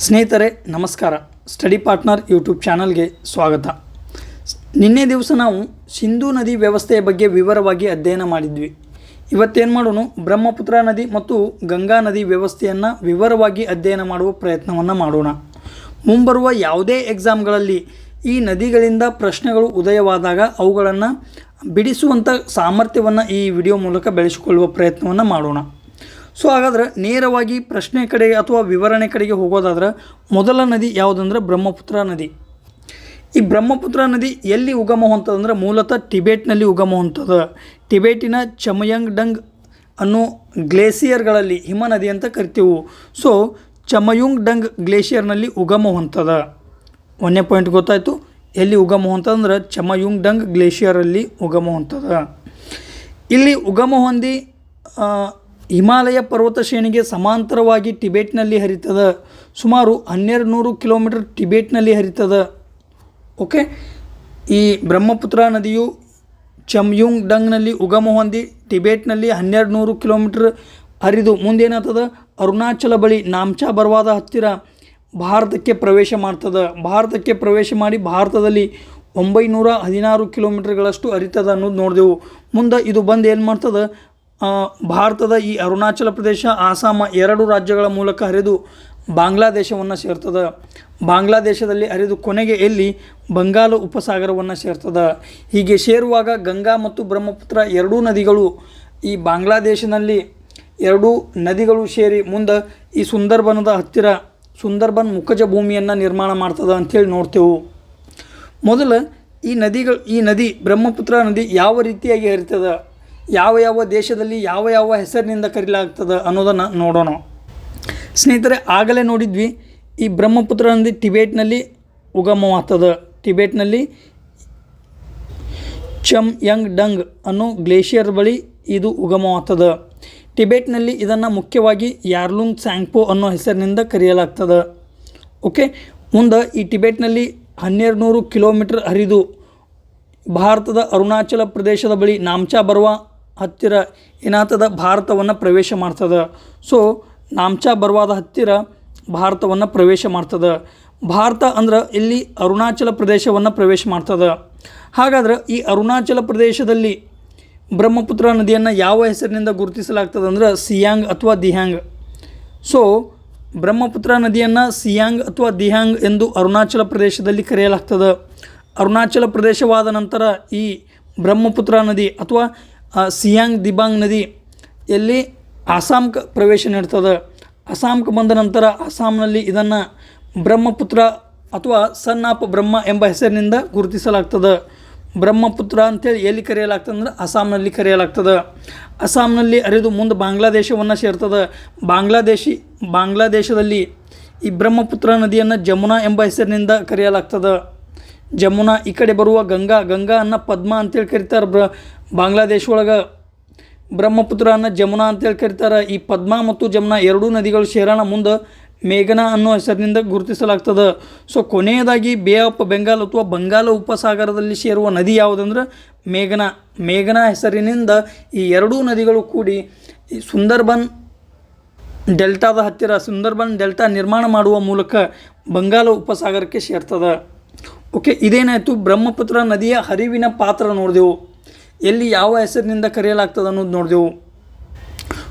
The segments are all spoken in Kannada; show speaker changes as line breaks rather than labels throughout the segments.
ಸ್ನೇಹಿತರೆ ನಮಸ್ಕಾರ. ಸ್ಟಡಿ ಪಾರ್ಟ್ನರ್ ಯೂಟ್ಯೂಬ್ ಚಾನಲ್ಗೆ ಸ್ವಾಗತ. ನಿನ್ನೆ ದಿವಸ ನಾವು ಸಿಂಧೂ ನದಿ ವ್ಯವಸ್ಥೆಯ ಬಗ್ಗೆ ವಿವರವಾಗಿ ಅಧ್ಯಯನ ಮಾಡಿದ್ವಿ. ಇವತ್ತೇನು ಮಾಡೋಣ, ಬ್ರಹ್ಮಪುತ್ರ ನದಿ ಮತ್ತು ಗಂಗಾ ನದಿ ವ್ಯವಸ್ಥೆಯನ್ನು ವಿವರವಾಗಿ ಅಧ್ಯಯನ ಮಾಡುವ ಪ್ರಯತ್ನವನ್ನು ಮಾಡೋಣ. ಮುಂಬರುವ ಯಾವುದೇ ಎಕ್ಸಾಮ್ಗಳಲ್ಲಿ ಈ ನದಿಗಳಿಂದ ಪ್ರಶ್ನೆಗಳು ಉದಯವಾದಾಗ ಅವುಗಳನ್ನು ಬಿಡಿಸುವಂಥ ಸಾಮರ್ಥ್ಯವನ್ನು ಈ ವಿಡಿಯೋ ಮೂಲಕ ಬೆಳೆಸಿಕೊಳ್ಳುವ ಪ್ರಯತ್ನವನ್ನು ಮಾಡೋಣ. ಸೊ ಹಾಗಾದ್ರೆ ನೇರವಾಗಿ ಪ್ರಶ್ನೆ ಕಡೆಗೆ ಅಥವಾ ವಿವರಣೆ ಕಡೆಗೆ ಹೋಗೋದಾದ್ರೆ ಮೊದಲ ನದಿ ಯಾವುದಂದ್ರೆ ಬ್ರಹ್ಮಪುತ್ರ ನದಿ. ಈ ಬ್ರಹ್ಮಪುತ್ರ ನದಿ ಎಲ್ಲಿ ಉಗಮ ಹೊಂತದಂದ್ರೆ ಮೂಲತಃ ಟಿಬೇಟ್ನಲ್ಲಿ ಉಗಮ ಹೊಂತದ. ಟಿಬೇಟಿನ ಚಮಯುಂಗ್ಡಂಗ್ ಅನ್ನೋ ಗ್ಲೇಸಿಯರ್ಗಳಲ್ಲಿ ಹಿಮ ನದಿ ಅಂತ ಕರಿತೀವಿ. ಸೊ ಚಮಯುಂಗ್ಡಂಗ್ ಗ್ಲೇಷಿಯರ್ನಲ್ಲಿ ಉಗಮ ಹೊಂತದ. ಒಂದನೇ ಪಾಯಿಂಟ್ ಗೊತ್ತಾಯಿತು, ಎಲ್ಲಿ ಉಗಮ ಹೊಂತದಂದ್ರೆ ಚಮಯುಂಗ್ಡಂಗ್ ಗ್ಲೇಷಿಯರಲ್ಲಿ ಉಗಮ ಹೊಂತದ. ಇಲ್ಲಿ ಉಗಮ ಹೊಂದಿ ಹಿಮಾಲಯ ಪರ್ವತ ಶ್ರೇಣಿಗೆ ಸಮಾಂತರವಾಗಿ ಟಿಬೇಟ್ನಲ್ಲಿ ಹರಿತದ. ಸುಮಾರು 1200 ಕಿಲೋಮೀಟರ್ ಟಿಬೇಟ್ನಲ್ಲಿ ಹರಿತದ. ಓಕೆ, ಈ ಬ್ರಹ್ಮಪುತ್ರ ನದಿಯು ಚಮಯುಂಗ್ಡಂಗ್ನಲ್ಲಿ ಉಗಮ ಹೊಂದಿ ಟಿಬೇಟ್ನಲ್ಲಿ 1200 ಕಿಲೋಮೀಟರ್ ಹರಿದು ಮುಂದೇನಾಗ್ತದ, ಅರುಣಾಚಲ ಬಳಿ ನಾಮ್ಚಾ ಬರ್ವಾದ ಹತ್ತಿರ ಭಾರತಕ್ಕೆ ಪ್ರವೇಶ ಮಾಡ್ತದೆ. ಭಾರತಕ್ಕೆ ಪ್ರವೇಶ ಮಾಡಿ ಭಾರತದಲ್ಲಿ 916 ಕಿಲೋಮೀಟರ್ಗಳಷ್ಟು ಹರಿತದ ಅನ್ನೋದು ನೋಡಿದೆವು. ಮುಂದೆ ಇದು ಬಂದು ಏನು ಮಾಡ್ತದೆ, ಭಾರತದ ಈ ಅರುಣಾಚಲ ಪ್ರದೇಶ, ಆಸಾಮ ಎರಡು ರಾಜ್ಯಗಳ ಮೂಲಕ ಹರಿದು ಬಾಂಗ್ಲಾದೇಶವನ್ನು ಸೇರ್ತದೆ. ಬಾಂಗ್ಲಾದೇಶದಲ್ಲಿ ಹರಿದು ಕೊನೆಗೆ ಎಲ್ಲಿ ಬಂಗಾಳ ಉಪಸಾಗರವನ್ನು ಸೇರ್ತದೆ. ಹೀಗೆ ಸೇರುವಾಗ ಗಂಗಾ ಮತ್ತು ಬ್ರಹ್ಮಪುತ್ರ ಎರಡೂ ನದಿಗಳು ಈ ಬಾಂಗ್ಲಾದೇಶದಲ್ಲಿ ಎರಡೂ ನದಿಗಳು ಸೇರಿ ಮುಂದೆ ಈ ಸುಂದರ್ಬನದ ಹತ್ತಿರ ಸುಂದರ್ಬನ್ ಮುಖಜ ಭೂಮಿಯನ್ನು ನಿರ್ಮಾಣ ಮಾಡ್ತದೆ ಅಂಥೇಳಿ ನೋಡ್ತೇವೆ. ಮೊದಲು ಈ ನದಿ ಬ್ರಹ್ಮಪುತ್ರ ನದಿ ಯಾವ ರೀತಿಯಾಗಿ ಹರಿತದೆ, ಯಾವ ಯಾವ ದೇಶದಲ್ಲಿ ಯಾವ ಯಾವ ಹೆಸರಿನಿಂದ ಕರೆಯಲಾಗ್ತದೆ ಅನ್ನೋದನ್ನು ನೋಡೋಣ. ಸ್ನೇಹಿತರೆ, ಆಗಲೇ ನೋಡಿದ್ವಿ ಈ ಬ್ರಹ್ಮಪುತ್ರ ನದಿ ಟಿಬೇಟ್ನಲ್ಲಿ ಉಗಮವಾಗ್ತದೆ. ಟಿಬೇಟ್ನಲ್ಲಿ ಚಮಯುಂಗ್ಡಂಗ್ ಅನ್ನೋ ಗ್ಲೇಷಿಯರ್ ಬಳಿ ಇದು ಉಗಮವಾಗ್ತದೆ. ಟಿಬೇಟ್ನಲ್ಲಿ ಇದನ್ನು ಮುಖ್ಯವಾಗಿ ಯಾರ್ಲುಂಗ್ ಟ್ಸಾಂಗ್ಪೋ ಅನ್ನೋ ಹೆಸರಿನಿಂದ ಕರೆಯಲಾಗ್ತದೆ. ಓಕೆ, ಮುಂದೆ ಈ ಟಿಬೇಟ್ನಲ್ಲಿ 1200 ಕಿಲೋಮೀಟರ್ ಹರಿದು ಭಾರತದ ಅರುಣಾಚಲ ಪ್ರದೇಶದ ಬಳಿ ನಾಮ್ಚಾ ಬರ್ವಾ ಹತ್ತಿರ ಏನಾಗ್ತದೆ, ಭಾರತವನ್ನು ಪ್ರವೇಶ ಮಾಡ್ತದೆ. ಸೊ ನಾಮ್ಚಾ ಬರ್ವಾದ ಹತ್ತಿರ ಭಾರತವನ್ನು ಪ್ರವೇಶ ಮಾಡ್ತದೆ. ಭಾರತ ಅಂದ್ರೆ ಇಲ್ಲಿ ಅರುಣಾಚಲ ಪ್ರದೇಶವನ್ನು ಪ್ರವೇಶ ಮಾಡ್ತದೆ. ಹಾಗಾದ್ರೆ ಈ ಅರುಣಾಚಲ ಪ್ರದೇಶದಲ್ಲಿ ಬ್ರಹ್ಮಪುತ್ರ ನದಿಯನ್ನು ಯಾವ ಹೆಸರಿನಿಂದ ಗುರುತಿಸಲಾಗ್ತದೆ ಅಂದ್ರೆ ಸಿಯಾಂಗ್ ಅಥವಾ ದಿಹ್ಯಾಂಗ್. ಸೊ ಬ್ರಹ್ಮಪುತ್ರ ನದಿಯನ್ನು ಸಿಯಾಂಗ್ ಅಥವಾ ದಿಹ್ಯಾಂಗ್ ಎಂದು ಅರುಣಾಚಲ ಪ್ರದೇಶದಲ್ಲಿ ಕರೆಯಲಾಗ್ತದೆ. ಅರುಣಾಚಲ ಪ್ರದೇಶವಾದ ನಂತರ ಈ ಬ್ರಹ್ಮಪುತ್ರ ನದಿ ಅಥವಾ ಸಿಯಾಂಗ್ ದಿಬಾಂಗ್ ನದಿ ಎಲ್ಲಿ ಅಸ್ಸಾಂಗೆ ಪ್ರವೇಶ ನೀಡ್ತದೆ. ಅಸ್ಸಾಂಗೆ ಬಂದ ನಂತರ ಅಸ್ಸಾಂನಲ್ಲಿ ಇದನ್ನು ಬ್ರಹ್ಮಪುತ್ರ ಅಥವಾ ಸನ್ ಆಫ್ ಬ್ರಹ್ಮ ಎಂಬ ಹೆಸರಿನಿಂದ ಗುರುತಿಸಲಾಗ್ತದೆ. ಬ್ರಹ್ಮಪುತ್ರ ಅಂತೇಳಿ ಎಲ್ಲಿ ಕರೆಯಲಾಗ್ತದೆ ಅಂದರೆ ಅಸ್ಸಾಂನಲ್ಲಿ ಕರೆಯಲಾಗ್ತದೆ. ಅಸ್ಸಾಂನಲ್ಲಿ ಹರಿದು ಮುಂದೆ ಬಾಂಗ್ಲಾದೇಶವನ್ನು ಸೇರ್ತದೆ. ಬಾಂಗ್ಲಾದೇಶದಲ್ಲಿ ಈ ಬ್ರಹ್ಮಪುತ್ರ ನದಿಯನ್ನು ಜಮುನಾ ಎಂಬ ಹೆಸರಿನಿಂದ ಕರೆಯಲಾಗ್ತದೆ. ಜಮುನಾ, ಈ ಕಡೆ ಬರುವ ಗಂಗಾ ಅನ್ನ ಪದ್ಮ ಅಂತೇಳಿ ಕರೀತಾರೆ. ಬಾಂಗ್ಲಾದೇಶ ಒಳಗೆ ಬ್ರಹ್ಮಪುತ್ರ ಅನ್ನ ಜಮುನಾ ಅಂತೇಳಿ ಕರೀತಾರೆ. ಈ ಪದ್ಮ ಮತ್ತು ಜಮುನಾ ಎರಡೂ ನದಿಗಳು ಸೇರೋಣ ಮುಂದೆ ಮೇಘನಾ ಅನ್ನೋ ಹೆಸರಿನಿಂದ ಗುರುತಿಸಲಾಗ್ತದೆ. ಸೊ ಕೊನೆಯದಾಗಿ ಬೇ ಆಫ್ ಬೆಂಗಾಲ್ ಅಥವಾ ಬಂಗಾಳ ಉಪಸಾಗರದಲ್ಲಿ ಸೇರುವ ನದಿ ಯಾವುದಂದ್ರೆ ಮೇಘನಾ ಹೆಸರಿನಿಂದ ಈ ಎರಡೂ ನದಿಗಳು ಕೂಡಿ ಈ ಸುಂದರ್ಬನ್ ಡೆಲ್ಟಾದ ಹತ್ತಿರ ಸುಂದರ್ಬನ್ ಡೆಲ್ಟಾ ನಿರ್ಮಾಣ ಮಾಡುವ ಮೂಲಕ ಬಂಗಾಳ ಉಪಸಾಗರಕ್ಕೆ ಸೇರ್ತದೆ. ಓಕೆ, ಇದೇನಾಯಿತು, ಬ್ರಹ್ಮಪುತ್ರ ನದಿಯ ಹರಿವಿನ ಪಾತ್ರ ನೋಡಿದೆವು, ಎಲ್ಲಿ ಯಾವ ಹೆಸರಿನಿಂದ ಕರೆಯಲಾಗ್ತದೆ ಅನ್ನೋದು ನೋಡಿದೆವು.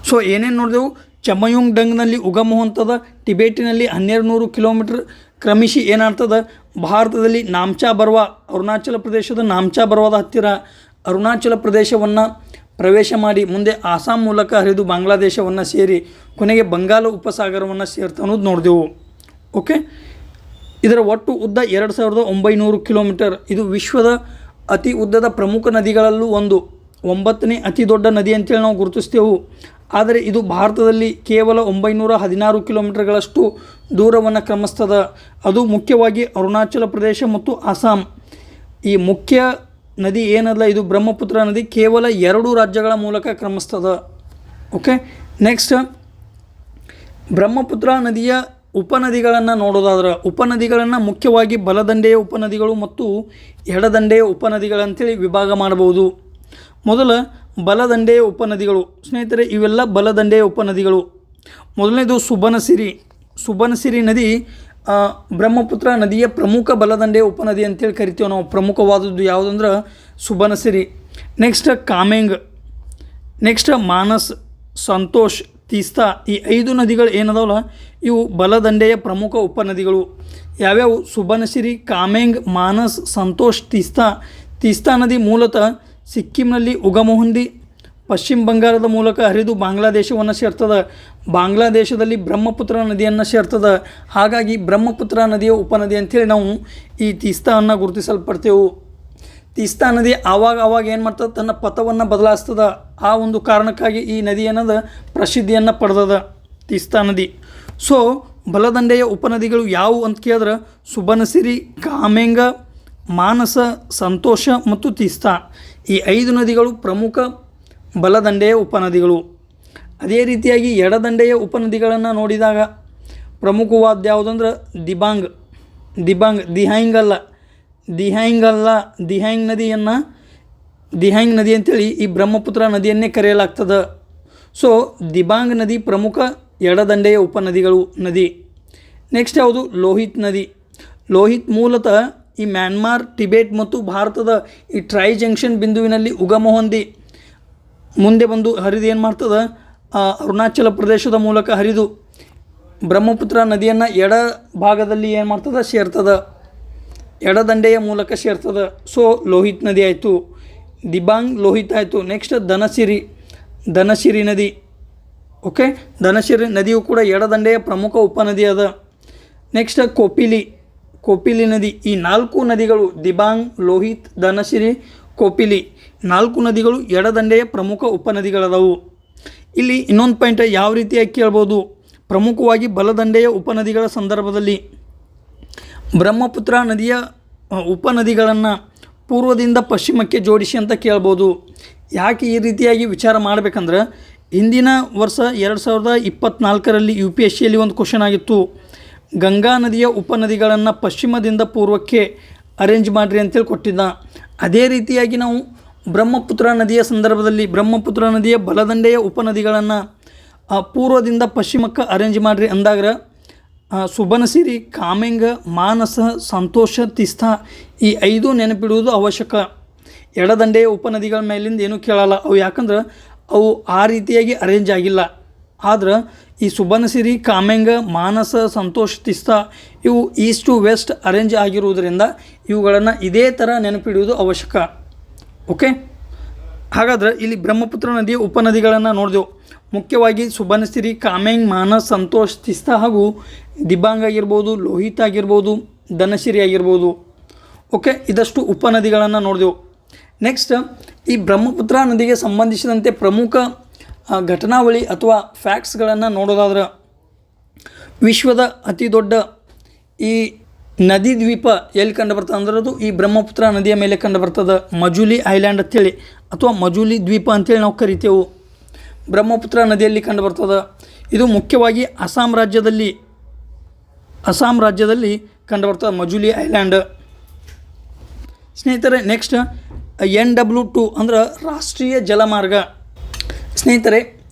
ಸೊ ಏನೇನು ನೋಡಿದೆವು, ಚಮಯುಂಗ್ಡಂಗ್ನಲ್ಲಿ ಉಗಮ ಹೊಂತದ. ಟಿಬೇಟಿನಲ್ಲಿ 1200 ಕಿಲೋಮೀಟರ್ ಕ್ರಮಿಸಿ ಏನಾಗ್ತದೆ, ಭಾರತದಲ್ಲಿ ನಾಮ್ಚಾ ಬರ್ವಾ, ಅರುಣಾಚಲ ಪ್ರದೇಶದ ನಾಮ್ಚಾ ಬರ್ವಾದ ಹತ್ತಿರ ಅರುಣಾಚಲ ಪ್ರದೇಶವನ್ನು ಪ್ರವೇಶ ಮಾಡಿ ಮುಂದೆ ಆಸಾಂ ಮೂಲಕ ಹರಿದು ಬಾಂಗ್ಲಾದೇಶವನ್ನು ಸೇರಿ ಕೊನೆಗೆ ಬಂಗಾಳ ಉಪಸಾಗರವನ್ನು ಸೇರ್ತಾ ಅನ್ನೋದು ನೋಡಿದೆವು. ಓಕೆ, ಇದರ ಒಟ್ಟು ಉದ್ದ 2900 ಕಿಲೋಮೀಟರ್. ಇದು ವಿಶ್ವದ ಅತಿ ಉದ್ದದ ಪ್ರಮುಖ ನದಿಗಳಲ್ಲೂ ಒಂದು, 9ನೇ ಅತಿ ದೊಡ್ಡ ನದಿ ಅಂತೇಳಿ ನಾವು ಗುರುತಿಸ್ತೇವೆ. ಆದರೆ ಇದು ಭಾರತದಲ್ಲಿ ಕೇವಲ 916 ಕಿಲೋಮೀಟರ್ಗಳಷ್ಟು ದೂರವನ್ನು ಕ್ರಮಿಸ್ತದೆ. ಅದು ಮುಖ್ಯವಾಗಿ ಅರುಣಾಚಲ ಪ್ರದೇಶ ಮತ್ತು ಅಸ್ಸಾಂ. ಈ ಮುಖ್ಯ ನದಿ ಏನಲ್ಲ, ಇದು ಬ್ರಹ್ಮಪುತ್ರ ನದಿ ಕೇವಲ 2 ರಾಜ್ಯಗಳ ಮೂಲಕ ಕ್ರಮಿಸ್ತದೆ. ಓಕೆ, ನೆಕ್ಸ್ಟ್ ಬ್ರಹ್ಮಪುತ್ರ ನದಿಯ ಉಪನದಿಗಳನ್ನು ನೋಡೋದಾದ್ರೆ ಉಪನದಿಗಳನ್ನು ಮುಖ್ಯವಾಗಿ ಬಲದಂಡೆಯ ಉಪನದಿಗಳು ಮತ್ತು ಎಡದಂಡೆಯ ಉಪನದಿಗಳಂತೇಳಿ ವಿಭಾಗ ಮಾಡಬಹುದು. ಮೊದಲ ಬಲದಂಡೆಯ ಉಪನದಿಗಳು. ಸ್ನೇಹಿತರೆ, ಇವೆಲ್ಲ ಬಲದಂಡೆಯ ಉಪನದಿಗಳು. ಮೊದಲನೇದು ಸುಬನಸಿರಿ. ಸುಬನಸಿರಿ ನದಿ ಬ್ರಹ್ಮಪುತ್ರ ನದಿಯ ಪ್ರಮುಖ ಬಲದಂಡೆಯ ಉಪನದಿ ಅಂತೇಳಿ ಕರಿತೀವಿ ನಾವು. ಪ್ರಮುಖವಾದದ್ದು ಯಾವುದಂದ್ರೆ ಸುಬನಸಿರಿ. Next Kameng, next Manas, Santosh, Teesta. ಈ 5 ನದಿಗಳು ಏನದಾವಲ್ಲ ಇವು ಬಲದಂಡೆಯ ಪ್ರಮುಖ ಉಪನದಿಗಳು. ಯಾವ್ಯಾವು? ಸುಬನಸಿರಿ, ಕಾಮೆಂಗ್, ಮಾನಸ್, ಸಂತೋಷ್, ತೀಸ್ತಾ. ತೀಸ್ತಾ ನದಿ ಮೂಲತಃ ಸಿಕ್ಕಿಂನಲ್ಲಿ ಉಗಮ ಹೊಂದಿ ಪಶ್ಚಿಮ ಬಂಗಾಳದ ಮೂಲಕ ಹರಿದು ಬಾಂಗ್ಲಾದೇಶವನ್ನು ಸೇರ್ತದೆ. ಬಾಂಗ್ಲಾದೇಶದಲ್ಲಿ ಬ್ರಹ್ಮಪುತ್ರ ನದಿಯನ್ನು ಸೇರ್ತದೆ. ಹಾಗಾಗಿ ಬ್ರಹ್ಮಪುತ್ರ ನದಿಯ ಉಪನದಿ ಅಂಥೇಳಿ ನಾವು ಈ ತೀಸ್ತಾವನ್ನು ಗುರುತಿಸಲ್ಪಡ್ತೇವೆ. ತೀಸ್ತಾ ನದಿ ಆವಾಗ ಏನು ಮಾಡ್ತದೆ, ತನ್ನ ಪಥವನ್ನು ಬದಲಾಯಿಸ್ತದೆ. ಆ ಒಂದು ಕಾರಣಕ್ಕಾಗಿ ಈ ನದಿ ಅನ್ನೋದು ಪ್ರಸಿದ್ಧಿಯನ್ನು ಪಡೆದದ ತೀಸ್ತಾ ನದಿ. ಸೊ ಬಲದಂಡೆಯ ಉಪನದಿಗಳು ಯಾವುವು ಅಂತ ಕೇಳಿದ್ರೆ ಸುಬನಸಿರಿ, ಕಾಮೆಂಗ, ಮಾನಸ, ಸಂತೋಷ ಮತ್ತು ತೀಸ್ತಾ. ಈ 5 ನದಿಗಳು ಪ್ರಮುಖ ಬಲದಂಡೆಯ ಉಪನದಿಗಳು. ಅದೇ ರೀತಿಯಾಗಿ ಎಡದಂಡೆಯ ಉಪನದಿಗಳನ್ನು ನೋಡಿದಾಗ ಪ್ರಮುಖವಾದ ಯಾವುದಂದ್ರೆ ದಿಬಾಂಗ್, ದಿಹ್ಯಾಂಗ್ ನದಿಯನ್ನು ದಿಹ್ಯಾಂಗ್ ನದಿ ಅಂತೇಳಿ ಈ ಬ್ರಹ್ಮಪುತ್ರ ನದಿಯನ್ನೇ ಕರೆಯಲಾಗ್ತದೆ. ಸೊ ದಿಬಾಂಗ್ ನದಿ ಪ್ರಮುಖ ಎಡದಂಡೆಯ ಉಪನದಿಗಳು ನದಿ. ನೆಕ್ಸ್ಟ್ ಯಾವುದು? ಲೋಹಿತ್ ನದಿ. ಲೋಹಿತ್ ಮೂಲತಃ ಈ ಮ್ಯಾನ್ಮಾರ್, ಟಿಬೇಟ್ ಮತ್ತು ಭಾರತದ ಈ ಟ್ರೈ ಜಂಕ್ಷನ್ ಬಿಂದುವಿನಲ್ಲಿ ಉಗಮ ಹೊಂದಿ ಮುಂದೆ ಬಂದು ಹರಿದು ಏನು ಮಾಡ್ತದೆ, ಅರುಣಾಚಲ ಪ್ರದೇಶದ ಮೂಲಕ ಹರಿದು ಬ್ರಹ್ಮಪುತ್ರ ನದಿಯನ್ನು ಎಡ ಭಾಗದಲ್ಲಿ ಏನು ಮಾಡ್ತದೆ, ಸೇರ್ತದೆ, ಎಡದಂಡೆಯ ಮೂಲಕ ಸೇರ್ತದೆ. ಸೊ ಲೋಹಿತ್ ನದಿ ಆಯಿತು, ದಿಬಾಂಗ್ ಲೋಹಿತ್ ಆಯಿತು. ನೆಕ್ಸ್ಟ್ ಧನಸಿರಿ ನದಿ. ಓಕೆ, ಧನಸಿರಿ ನದಿಯು ಕೂಡ ಎಡದಂಡೆಯ ಪ್ರಮುಖ ಉಪನದಿ ಅದ. ನೆಕ್ಸ್ಟ್ ಕೋಪಿಲಿ ನದಿ. ಈ 4 ನದಿಗಳು ದಿಬಾಂಗ್, ಲೋಹಿತ್, ಧನಸಿರಿ, ಕೋಪಿಲಿ 4 ನದಿಗಳು ಎಡದಂಡೆಯ ಪ್ರಮುಖ ಉಪನದಿಗಳದವು. ಇಲ್ಲಿ ಇನ್ನೊಂದು ಪಾಯಿಂಟ್ ಯಾವ ರೀತಿಯಾಗಿ ಕೇಳ್ಬೋದು, ಪ್ರಮುಖವಾಗಿ ಬಲದಂಡೆಯ ಉಪನದಿಗಳ ಸಂದರ್ಭದಲ್ಲಿ ಬ್ರಹ್ಮಪುತ್ರ ನದಿಯ ಉಪನದಿಗಳನ್ನು ಪೂರ್ವದಿಂದ ಪಶ್ಚಿಮಕ್ಕೆ ಜೋಡಿಸಿ ಅಂತ ಕೇಳ್ಬೋದು. ಯಾಕೆ ಈ ರೀತಿಯಾಗಿ ವಿಚಾರ ಮಾಡಬೇಕಂದ್ರೆ ಹಿಂದಿನ ವರ್ಷ 2024ರಲ್ಲಿ UPSCಯಲ್ಲಿ ಒಂದು ಕ್ವಶನ್ ಆಗಿತ್ತು, ಗಂಗಾ ನದಿಯ ಉಪನದಿಗಳನ್ನು ಪಶ್ಚಿಮದಿಂದ ಪೂರ್ವಕ್ಕೆ ಅರೇಂಜ್ ಮಾಡಿರಿ ಅಂತೇಳಿ ಕೊಟ್ಟಿದ್ದ. ಅದೇ ರೀತಿಯಾಗಿ ನಾವು ಬ್ರಹ್ಮಪುತ್ರ ನದಿಯ ಸಂದರ್ಭದಲ್ಲಿ ಬ್ರಹ್ಮಪುತ್ರ ನದಿಯ ಬಲದಂಡೆಯ ಉಪನದಿಗಳನ್ನು ಪೂರ್ವದಿಂದ ಪಶ್ಚಿಮಕ್ಕೆ ಅರೇಂಜ್ ಮಾಡಿರಿ ಅಂದಾಗ ಸುಬನಸಿರಿ, ಕಾಮೆಂಗ, ಮಾನಸ, ಸಂತೋಷ, ತೀಸ್ತಾ ಈ 5 ನೆನಪಿಡುವುದು ಅವಶ್ಯಕ. ಎಡದಂಡೆಯ ಉಪನದಿಗಳ ಮೇಲಿಂದ ಏನೂ ಕೇಳಲ್ಲ ಅವು, ಯಾಕಂದ್ರೆ ಅವು ಆ ರೀತಿಯಾಗಿ ಅರೇಂಜ್ ಆಗಿಲ್ಲ. ಆದ್ರೆ ಈ ಸುಬನಸಿರಿ, ಕಾಮೆಂಗ, ಮಾನಸ, ಸಂತೋಷ್, ತೀಸ್ತಾ ಇವು ಈಸ್ಟ್ ಟು ವೆಸ್ಟ್ ಅರೇಂಜ್ ಆಗಿರುವುದರಿಂದ ಇವುಗಳನ್ನು ಇದೇ ಥರ ನೆನಪಿಡುವುದು ಅವಶ್ಯಕ. ಓಕೆ, ಹಾಗಾದ್ರೆ ಇಲ್ಲಿ ಬ್ರಹ್ಮಪುತ್ರ ನದಿಯ ಉಪನದಿಗಳನ್ನು ನೋಡಿದೆವು. ಮುಖ್ಯವಾಗಿ ಸುಬನಸಿರಿ, ಕಾಮೆಂಗ್, ಮಾನಸ್, ಸಂತೋಷ್, ತೀಸ್ತಾ ಹಾಗೂ ದಿಬಾಂಗ್ ಆಗಿರ್ಬೋದು, ಲೋಹಿತ್ ಆಗಿರ್ಬೋದು, ಧನಸಿರಿ ಆಗಿರ್ಬೋದು. ಓಕೆ, ಇದಷ್ಟು ಉಪನದಿಗಳನ್ನು ನೋಡಿದೆವು. ನೆಕ್ಸ್ಟ್ ಈ ಬ್ರಹ್ಮಪುತ್ರ ನದಿಗೆ ಸಂಬಂಧಿಸಿದಂತೆ ಪ್ರಮುಖ ಘಟನಾವಳಿ ಅಥವಾ ಫ್ಯಾಕ್ಟ್ಸ್ಗಳನ್ನು ನೋಡೋದಾದ್ರೆ ವಿಶ್ವದ ಅತಿ ದೊಡ್ಡ ಈ ನದಿ ದ್ವೀಪ ಎಲ್ಲಿ ಕಂಡು ಬರ್ತದೆ ಅಂದ್ರೆ ಅದು ಈ ಬ್ರಹ್ಮಪುತ್ರ ನದಿಯ ಮೇಲೆ ಕಂಡು ಬರ್ತದೆ. ಮಜುಲಿ ಐಲ್ಯಾಂಡ್ ಅಂತೇಳಿ ಅಥವಾ ಮಜುಲಿ ದ್ವೀಪ ಅಂತೇಳಿ ನಾವು ಕರಿತೇವೆ. ಬ್ರಹ್ಮಪುತ್ರ ನದಿಯಲ್ಲಿ ಕಂಡು ಬರ್ತದೆ. ಇದು ಮುಖ್ಯವಾಗಿ ಅಸ್ಸಾಂ ರಾಜ್ಯದಲ್ಲಿ ಕಂಡು ಬರ್ತದೆ ಮಜುಲಿ ಐಲ್ಯಾಂಡ್. ಸ್ನೇಹಿತರೆ, ನೆಕ್ಸ್ಟ್ NW2 ಅಂದ್ರೆ ರಾಷ್ಟ್ರೀಯ ಜಲಮಾರ್ಗ. ಸ್ನೇಹಿತರೆ,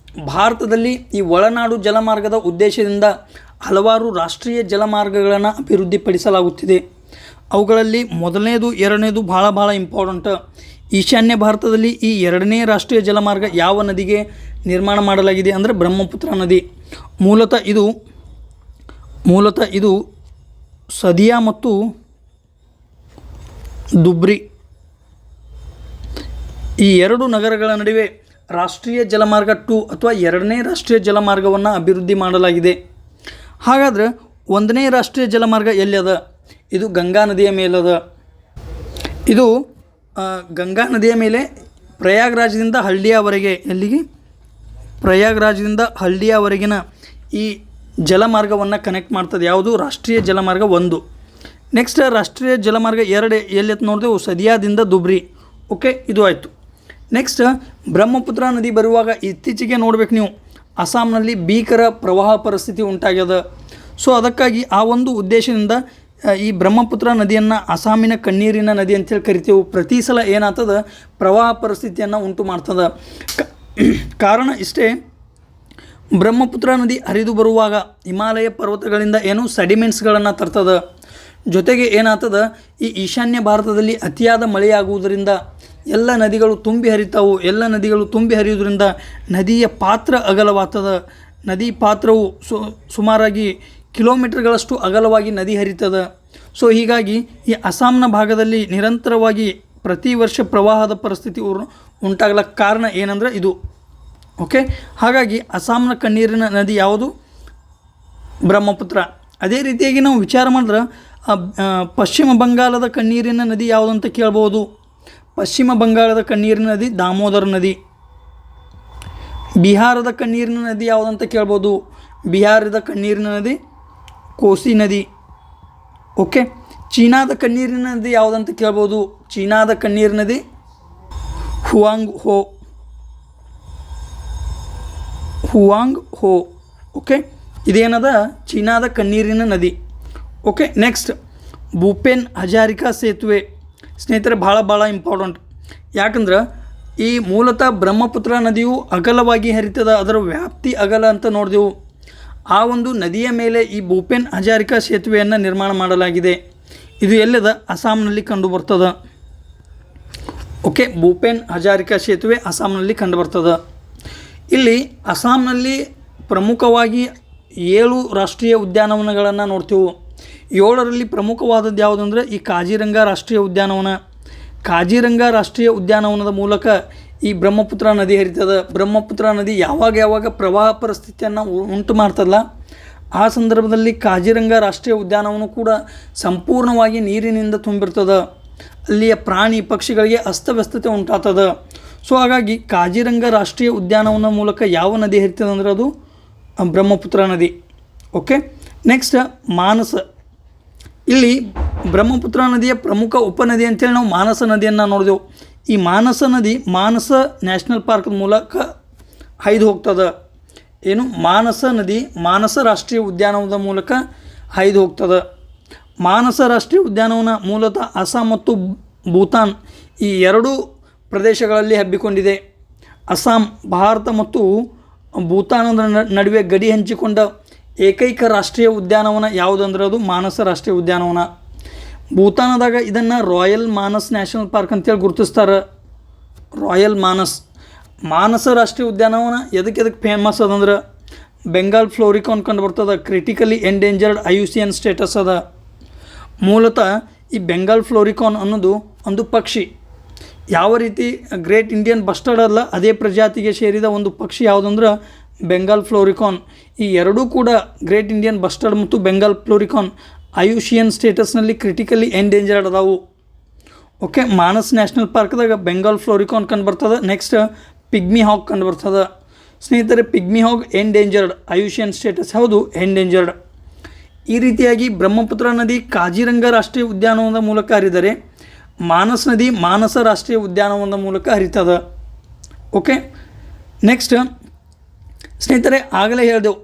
ಭಾರತದಲ್ಲಿ ಈ ಒಳನಾಡು ಜಲಮಾರ್ಗದ ಉದ್ದೇಶದಿಂದ ಹಲವಾರು ರಾಷ್ಟ್ರೀಯ ಜಲಮಾರ್ಗಗಳನ್ನು ಅಭಿವೃದ್ಧಿಪಡಿಸಲಾಗುತ್ತಿದೆ. ಅವುಗಳಲ್ಲಿ ಮೊದಲನೇದು, ಎರಡನೇದು ಭಾಳ ಇಂಪಾರ್ಟೆಂಟ್. ಈಶಾನ್ಯ ಭಾರತದಲ್ಲಿ ಈ 2ನೇ ರಾಷ್ಟ್ರೀಯ ಜಲಮಾರ್ಗ ಯಾವ ನದಿಗೆ ನಿರ್ಮಾಣ ಮಾಡಲಾಗಿದೆ ಅಂದರೆ ಬ್ರಹ್ಮಪುತ್ರ ನದಿ. ಮೂಲತಃ ಇದು ಸದಿಯಾ ಮತ್ತು ದುಬ್ರಿ ಈ 2 ನಗರಗಳ ನಡುವೆ ರಾಷ್ಟ್ರೀಯ ಜಲಮಾರ್ಗ 2 ಅಥವಾ 2ನೇ ರಾಷ್ಟ್ರೀಯ ಜಲಮಾರ್ಗವನ್ನು ಅಭಿವೃದ್ಧಿ ಮಾಡಲಾಗಿದೆ. ಹಾಗಾದರೆ 1ನೇ ರಾಷ್ಟ್ರೀಯ ಜಲಮಾರ್ಗ ಎಲ್ಲಿ ಅದ? ಇದು ಗಂಗಾ ನದಿಯ ಮೇಲದ. ಇದು ಗಂಗಾ ನದಿಯ ಮೇಲೆ ಪ್ರಯಾಗ್ರಾಜ್ದಿಂದ ಹಳ್ಳಿಯವರೆಗೆ, ಎಲ್ಲಿಗೆ? ಪ್ರಯಾಗ್ರಾಜ್ದಿಂದ ಹಳ್ಳಿಯವರೆಗಿನ ಈ ಜಲಮಾರ್ಗವನ್ನು ಕನೆಕ್ಟ್ ಮಾಡ್ತದೆ. ಯಾವುದು? ರಾಷ್ಟ್ರೀಯ ಜಲಮಾರ್ಗ 1. ನೆಕ್ಸ್ಟ್ ರಾಷ್ಟ್ರೀಯ ಜಲಮಾರ್ಗ 2 ಎಲ್ಲಿ ಅಂತ ನೋಡಿದೆವು? ಸದಿಯಾದಿಂದ ದುಬ್ರಿ. ಓಕೆ, ಇದು ಆಯಿತು. ನೆಕ್ಸ್ಟ್ ಬ್ರಹ್ಮಪುತ್ರ ನದಿ ಬರುವಾಗ ಇತ್ತೀಚೆಗೆ ನೋಡ್ಬೇಕು ನೀವು, ಅಸ್ಸಾಂನಲ್ಲಿ ಭೀಕರ ಪ್ರವಾಹ ಪರಿಸ್ಥಿತಿ ಉಂಟಾಗ್ಯದ. ಸೊ ಅದಕ್ಕಾಗಿ ಆ ಒಂದು ಉದ್ದೇಶದಿಂದ ಈ ಬ್ರಹ್ಮಪುತ್ರ ನದಿಯನ್ನು ಅಸ್ಸಾಮಿನ ಕಣ್ಣೀರಿನ ನದಿ ಅಂತೇಳಿ ಕರಿತೇವೆ. ಪ್ರತಿ ಸಲ ಏನಾಗ್ತದೆ, ಪ್ರವಾಹ ಪರಿಸ್ಥಿತಿಯನ್ನು ಉಂಟು ಮಾಡ್ತದೆ. ಕಾರಣ ಇಷ್ಟೇ, ಬ್ರಹ್ಮಪುತ್ರ ನದಿ ಹರಿದು ಬರುವಾಗ ಹಿಮಾಲಯ ಪರ್ವತಗಳಿಂದ ಏನು ಸೆಡಿಮೆಂಟ್ಸ್ಗಳನ್ನು ತರ್ತದೆ. ಜೊತೆಗೆ ಏನಾಗ್ತದೆ, ಈ ಈಶಾನ್ಯ ಭಾರತದಲ್ಲಿ ಅತಿಯಾದ ಮಳೆಯಾಗುವುದರಿಂದ ಎಲ್ಲ ನದಿಗಳು ತುಂಬಿ ಹರಿತಾವು. ಎಲ್ಲ ನದಿಗಳು ತುಂಬಿ ಹರಿಯುವುದರಿಂದ ನದಿಯ ಪಾತ್ರ ಅಗಲವಾಗ್ತದೆ. ನದಿ ಪಾತ್ರವು ಸುಮಾರಾಗಿ ಕಿಲೋಮೀಟರ್ಗಳಷ್ಟು ಅಗಲವಾಗಿ ನದಿ ಹರಿತದೆ. ಸೊ ಹೀಗಾಗಿ ಈ ಅಸ್ಸಾಂನ ಭಾಗದಲ್ಲಿ ನಿರಂತರವಾಗಿ ಪ್ರತಿ ವರ್ಷ ಪ್ರವಾಹದ ಪರಿಸ್ಥಿತಿ ಉಂಟಾಗಲಿಕ್ಕೆ ಕಾರಣ ಏನಂದ್ರೆ ಇದು. ಓಕೆ, ಹಾಗಾಗಿ ಅಸ್ಸಾಂನ ಕಣ್ಣೀರಿನ ನದಿ ಯಾವುದು? ಬ್ರಹ್ಮಪುತ್ರ. ಅದೇ ರೀತಿಯಾಗಿ ನಾವು ವಿಚಾರ ಮಾಡಿದ್ರೆ ಪಶ್ಚಿಮ ಬಂಗಾಳದ ಕಣ್ಣೀರಿನ ನದಿ ಯಾವುದು ಅಂತ ಕೇಳ್ಬೋದು. ಪಶ್ಚಿಮ ಬಂಗಾಳದ ಕಣ್ಣೀರಿನ ನದಿ ದಾಮೋದರ ನದಿ. ಬಿಹಾರದ ಕಣ್ಣೀರಿನ ನದಿ ಯಾವುದಂತ ಕೇಳ್ಬೋದು. ಬಿಹಾರದ ಕಣ್ಣೀರಿನ ನದಿ ಕೋಸಿ ನದಿ. ಓಕೆ, ಚೀನಾದ ಕಣ್ಣೀರಿನ ನದಿ ಯಾವುದಂತ ಕೇಳ್ಬೋದು. ಚೀನಾದ ಕಣ್ಣೀರಿನ ನದಿ ಹುವಾಂಗ್ ಹೋ. ಓಕೆ, ಇದೇನದ ಚೀನಾದ ಕಣ್ಣೀರಿನ ನದಿ. ಓಕೆ, ನೆಕ್ಸ್ಟ್ ಭೂಪೇನ್ ಹಜಾರಿಕಾ ಸೇತುವೆ. ಸ್ನೇಹಿತರೆ, ಭಾಳ ಇಂಪಾರ್ಟೆಂಟ್. ಯಾಕಂದ್ರೆ ಈ ಮೂಲತಃ ಬ್ರಹ್ಮಪುತ್ರ ನದಿಯು ಅಗಲವಾಗಿ ಹರಿತದ, ಅದರ ವ್ಯಾಪ್ತಿ ಅಗಲ ಅಂತ ನೋಡಿದೆವು. ಆ ಒಂದು ನದಿಯ ಮೇಲೆ ಈ ಭೂಪೇನ್ ಹಜಾರಿಕಾ ಸೇತುವೆಯನ್ನು ನಿರ್ಮಾಣ ಮಾಡಲಾಗಿದೆ. ಇದು ಎಲ್ಲದ? ಅಸ್ಸಾಂನಲ್ಲಿ ಕಂಡುಬರ್ತದೆ. ಓಕೆ, ಭೂಪೇನ್ ಹಜಾರಿಕಾ ಸೇತುವೆ ಅಸ್ಸಾಂನಲ್ಲಿ ಕಂಡುಬರ್ತದೆ. ಇಲ್ಲಿ ಅಸ್ಸಾಂನಲ್ಲಿ ಪ್ರಮುಖವಾಗಿ 7 ರಾಷ್ಟ್ರೀಯ ಉದ್ಯಾನವನಗಳನ್ನು ನೋಡ್ತೀವಿ. 7ರಲ್ಲಿ ಪ್ರಮುಖವಾದದ್ದು ಯಾವುದಂದ್ರೆ ಈ ಕಾಜಿರಂಗ ರಾಷ್ಟ್ರೀಯ ಉದ್ಯಾನವನ. ಕಾಜಿರಂಗ ರಾಷ್ಟ್ರೀಯ ಉದ್ಯಾನವನದ ಮೂಲಕ ಈ ಬ್ರಹ್ಮಪುತ್ರ ನದಿ ಹರಿತದೆ. ಬ್ರಹ್ಮಪುತ್ರ ನದಿ ಯಾವಾಗ ಪ್ರವಾಹ ಪರಿಸ್ಥಿತಿಯನ್ನು ಉಂಟು ಮಾಡ್ತದಲ್ಲ, ಆ ಸಂದರ್ಭದಲ್ಲಿ ಕಾಜಿರಂಗ ರಾಷ್ಟ್ರೀಯ ಉದ್ಯಾನವನ ಕೂಡ ಸಂಪೂರ್ಣವಾಗಿ ನೀರಿನಿಂದ ತುಂಬಿರ್ತದೆ. ಅಲ್ಲಿಯ ಪ್ರಾಣಿ ಪಕ್ಷಿಗಳಿಗೆ ಅಸ್ತವ್ಯಸ್ತತೆ ಉಂಟಾಗ್ತದೆ. ಸೊ ಹಾಗಾಗಿ ಕಾಜಿರಂಗ ರಾಷ್ಟ್ರೀಯ ಉದ್ಯಾನವನ ಮೂಲಕ ಯಾವ ನದಿ ಹರಿತದೆ ಅಂದರೆ ಅದು ಬ್ರಹ್ಮಪುತ್ರ ನದಿ. ಓಕೆ, ನೆಕ್ಸ್ಟ್ ಮಾನಸ. ಇಲ್ಲಿ ಬ್ರಹ್ಮಪುತ್ರ ನದಿಯ ಪ್ರಮುಖ ಉಪನದಿ ಅಂತೇಳಿ ನಾವು ಮಾನಸ ನದಿಯನ್ನು ನೋಡಿದೆವು. ಈ ಮಾನಸ ನದಿ ಮಾನಸ ನ್ಯಾಷನಲ್ ಪಾರ್ಕ್ ಮೂಲಕ ಹಾಯ್ದು ಹೋಗ್ತದೆ. ಏನು? ಮಾನಸ ನದಿ ಮಾನಸ ರಾಷ್ಟ್ರೀಯ ಉದ್ಯಾನವನದ ಮೂಲಕ ಹಾಯ್ದು ಹೋಗ್ತದೆ. ಮಾನಸ ರಾಷ್ಟ್ರೀಯ ಉದ್ಯಾನವನ ಮೂಲತಃ ಅಸ್ಸಾಂ ಮತ್ತು ಭೂತಾನ್ ಈ 2 ಪ್ರದೇಶಗಳಲ್ಲಿ ಹಬ್ಬಿಕೊಂಡಿದೆ. ಅಸ್ಸಾಂ ಭಾರತ ಮತ್ತು ಭೂತಾನದ ನಡುವೆ ಗಡಿ ಹಂಚಿಕೊಂಡ ಏಕೈಕ ರಾಷ್ಟ್ರೀಯ ಉದ್ಯಾನವನ ಯಾವುದಂದ್ರೆ ಅದು ಮಾನಸ ರಾಷ್ಟ್ರೀಯ ಉದ್ಯಾನವನ. ಭೂತಾನದಾಗ ಇದನ್ನು ರಾಯಲ್ ಮಾನಸ್ ನ್ಯಾಷನಲ್ ಪಾರ್ಕ್ ಅಂತೇಳಿ ಗುರುತಿಸ್ತಾರೆ. ರಾಯಲ್ ಮಾನಸ ರಾಷ್ಟ್ರೀಯ ಉದ್ಯಾನವನ ಎದಕ್ಕೆ ಫೇಮಸ್ ಅದಂದ್ರೆ ಬೆಂಗಾಲ್ ಫ್ಲೋರಿಕಾನ್ ಕಂಡು ಬರ್ತದೆ. ಕ್ರಿಟಿಕಲಿ ಎಂಡೇಂಜರ್ಡ್ IUCN ಸ್ಟೇಟಸ್ ಅದ. ಮೂಲತಃ ಈ ಬೆಂಗಾಲ್ ಫ್ಲೋರಿಕಾನ್ ಅನ್ನೋದು ಒಂದು ಪಕ್ಷಿ. ಯಾವ ರೀತಿ ಗ್ರೇಟ್ ಇಂಡಿಯನ್ ಬಸ್ಟರ್ಡ್ ಅಲ್ಲ, ಅದೇ ಪ್ರಜಾತಿಗೆ ಸೇರಿದ ಒಂದು ಪಕ್ಷಿ ಯಾವುದಂದ್ರೆ ಬೆಂಗಾಲ್ ಫ್ಲೋರಿಕಾನ್. ಈ ಎರಡೂ ಕೂಡ ಗ್ರೇಟ್ ಇಂಡಿಯನ್ ಬಸ್ಟರ್ಡ್ ಮತ್ತು ಬೆಂಗಾಲ್ ಫ್ಲೋರಿಕಾನ್ IUCN ಸ್ಟೇಟಸ್ನಲ್ಲಿ ಕ್ರಿಟಿಕಲಿ ಎಂಡೇಂಜರ್ಡ್ ಅದಾವು. ಓಕೆ, ಮಾನಸ್ ನ್ಯಾಷನಲ್ ಪಾರ್ಕ್ದಾಗ ಬೆಂಗಾಲ್ ಫ್ಲೋರಿಕಾನ್ ಕಂಡು ಬರ್ತದೆ. ನೆಕ್ಸ್ಟ್ ಪಿಗ್ಮಿ ಹಾಗ್ ಕಂಡು ಬರ್ತದೆ. ಸ್ನೇಹಿತರೆ, ಪಿಗ್ಮಿ ಹಾಗ್ ಎಂಡೇಂಜರ್ಡ್, IUCN ಸ್ಟೇಟಸ್ ಹೌದು ಎಂಡೇಂಜರ್ಡ್. ಈ ರೀತಿಯಾಗಿ ಬ್ರಹ್ಮಪುತ್ರ ನದಿ ಕಾಜಿರಂಗ ರಾಷ್ಟ್ರೀಯ ಉದ್ಯಾನವನದ ಮೂಲಕ ಹರಿದರೆ ಮಾನಸ್ ನದಿ ಮಾನಸ ರಾಷ್ಟ್ರೀಯ ಉದ್ಯಾನವನದ ಮೂಲಕ ಹರಿತದೆ. ಓಕೆ, ನೆಕ್ಸ್ಟ್ ಸ್ನೇಹಿತರೆ, ಆಗಲೇ ಹೇಳಿದೆವು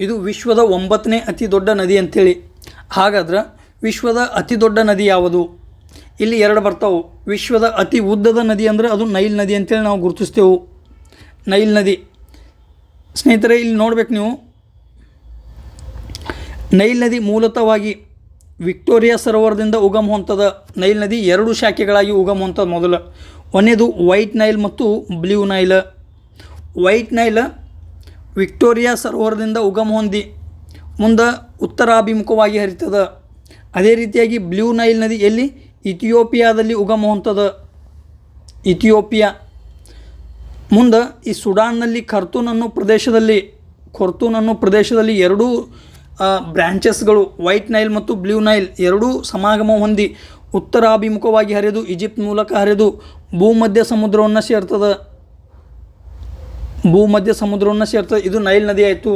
ಇದು ವಿಶ್ವದ 9ನೇ ಅತಿ ದೊಡ್ಡ ನದಿ ಅಂಥೇಳಿ. ಹಾಗಾದ್ರೆ ವಿಶ್ವದ ಅತಿ ದೊಡ್ಡ ನದಿ ಯಾವುದು? ಇಲ್ಲಿ 2 ಬರ್ತಾವೆ. ವಿಶ್ವದ ಅತಿ ಉದ್ದದ ನದಿ ಅಂದರೆ ಅದು ನೈಲ್ ನದಿ ಅಂತೇಳಿ ನಾವು ಗುರುತಿಸ್ತೇವೆ. ನೈಲ್ ನದಿ. ಸ್ನೇಹಿತರೆ, ಇಲ್ಲಿ ನೋಡ್ಬೇಕು ನೀವು, ನೈಲ್ ನದಿ ಮೂಲತಃವಾಗಿ ವಿಕ್ಟೋರಿಯಾ ಸರೋವರದಿಂದ ಉಗಮ ಹೊಂತದ. ನೈಲ್ ನದಿ 2 ಶಾಖೆಗಳಾಗಿ ಉಗಮ ಹೊಂತದ. ಮೊದಲು ಒಂದೇದು ವೈಟ್ ನೈಲ್ ಮತ್ತು blue Nile. White Nile Victoria ಸರೋವರದಿಂದ ಉಗಮ ಹೊಂದಿ ಮುಂದೆ ಉತ್ತರಾಭಿಮುಖವಾಗಿ ಹರಿತದ. ಅದೇ ರೀತಿಯಾಗಿ ಬ್ಲೂ ನೈಲ್ ನದಿ ಎಲ್ಲಿ? ಇಥಿಯೋಪಿಯಾದಲ್ಲಿ ಉಗಮ ಹೊಂತದ. ಇಥಿಯೋಪಿಯಾ ಮುಂದೆ ಈ ಸುಡಾನ್ನಲ್ಲಿ ಖರ್ತೂನ್ ಅನ್ನೋ ಪ್ರದೇಶದಲ್ಲಿ 2 ಬ್ರ್ಯಾಂಚಸ್ಗಳು ವೈಟ್ ನೈಲ್ ಮತ್ತು ಬ್ಲೂ ನೈಲ್ 2 ಸಮಾಗಮ ಹೊಂದಿ ಉತ್ತರಾಭಿಮುಖವಾಗಿ ಹರಿದು ಈಜಿಪ್ಟ್ ಮೂಲಕ ಹರಿದು ಭೂಮಧ್ಯ ಸಮುದ್ರವನ್ನು ಸೇರ್ತದೆ. ಇದು ನೈಲ್ ನದಿ ಆಯಿತು.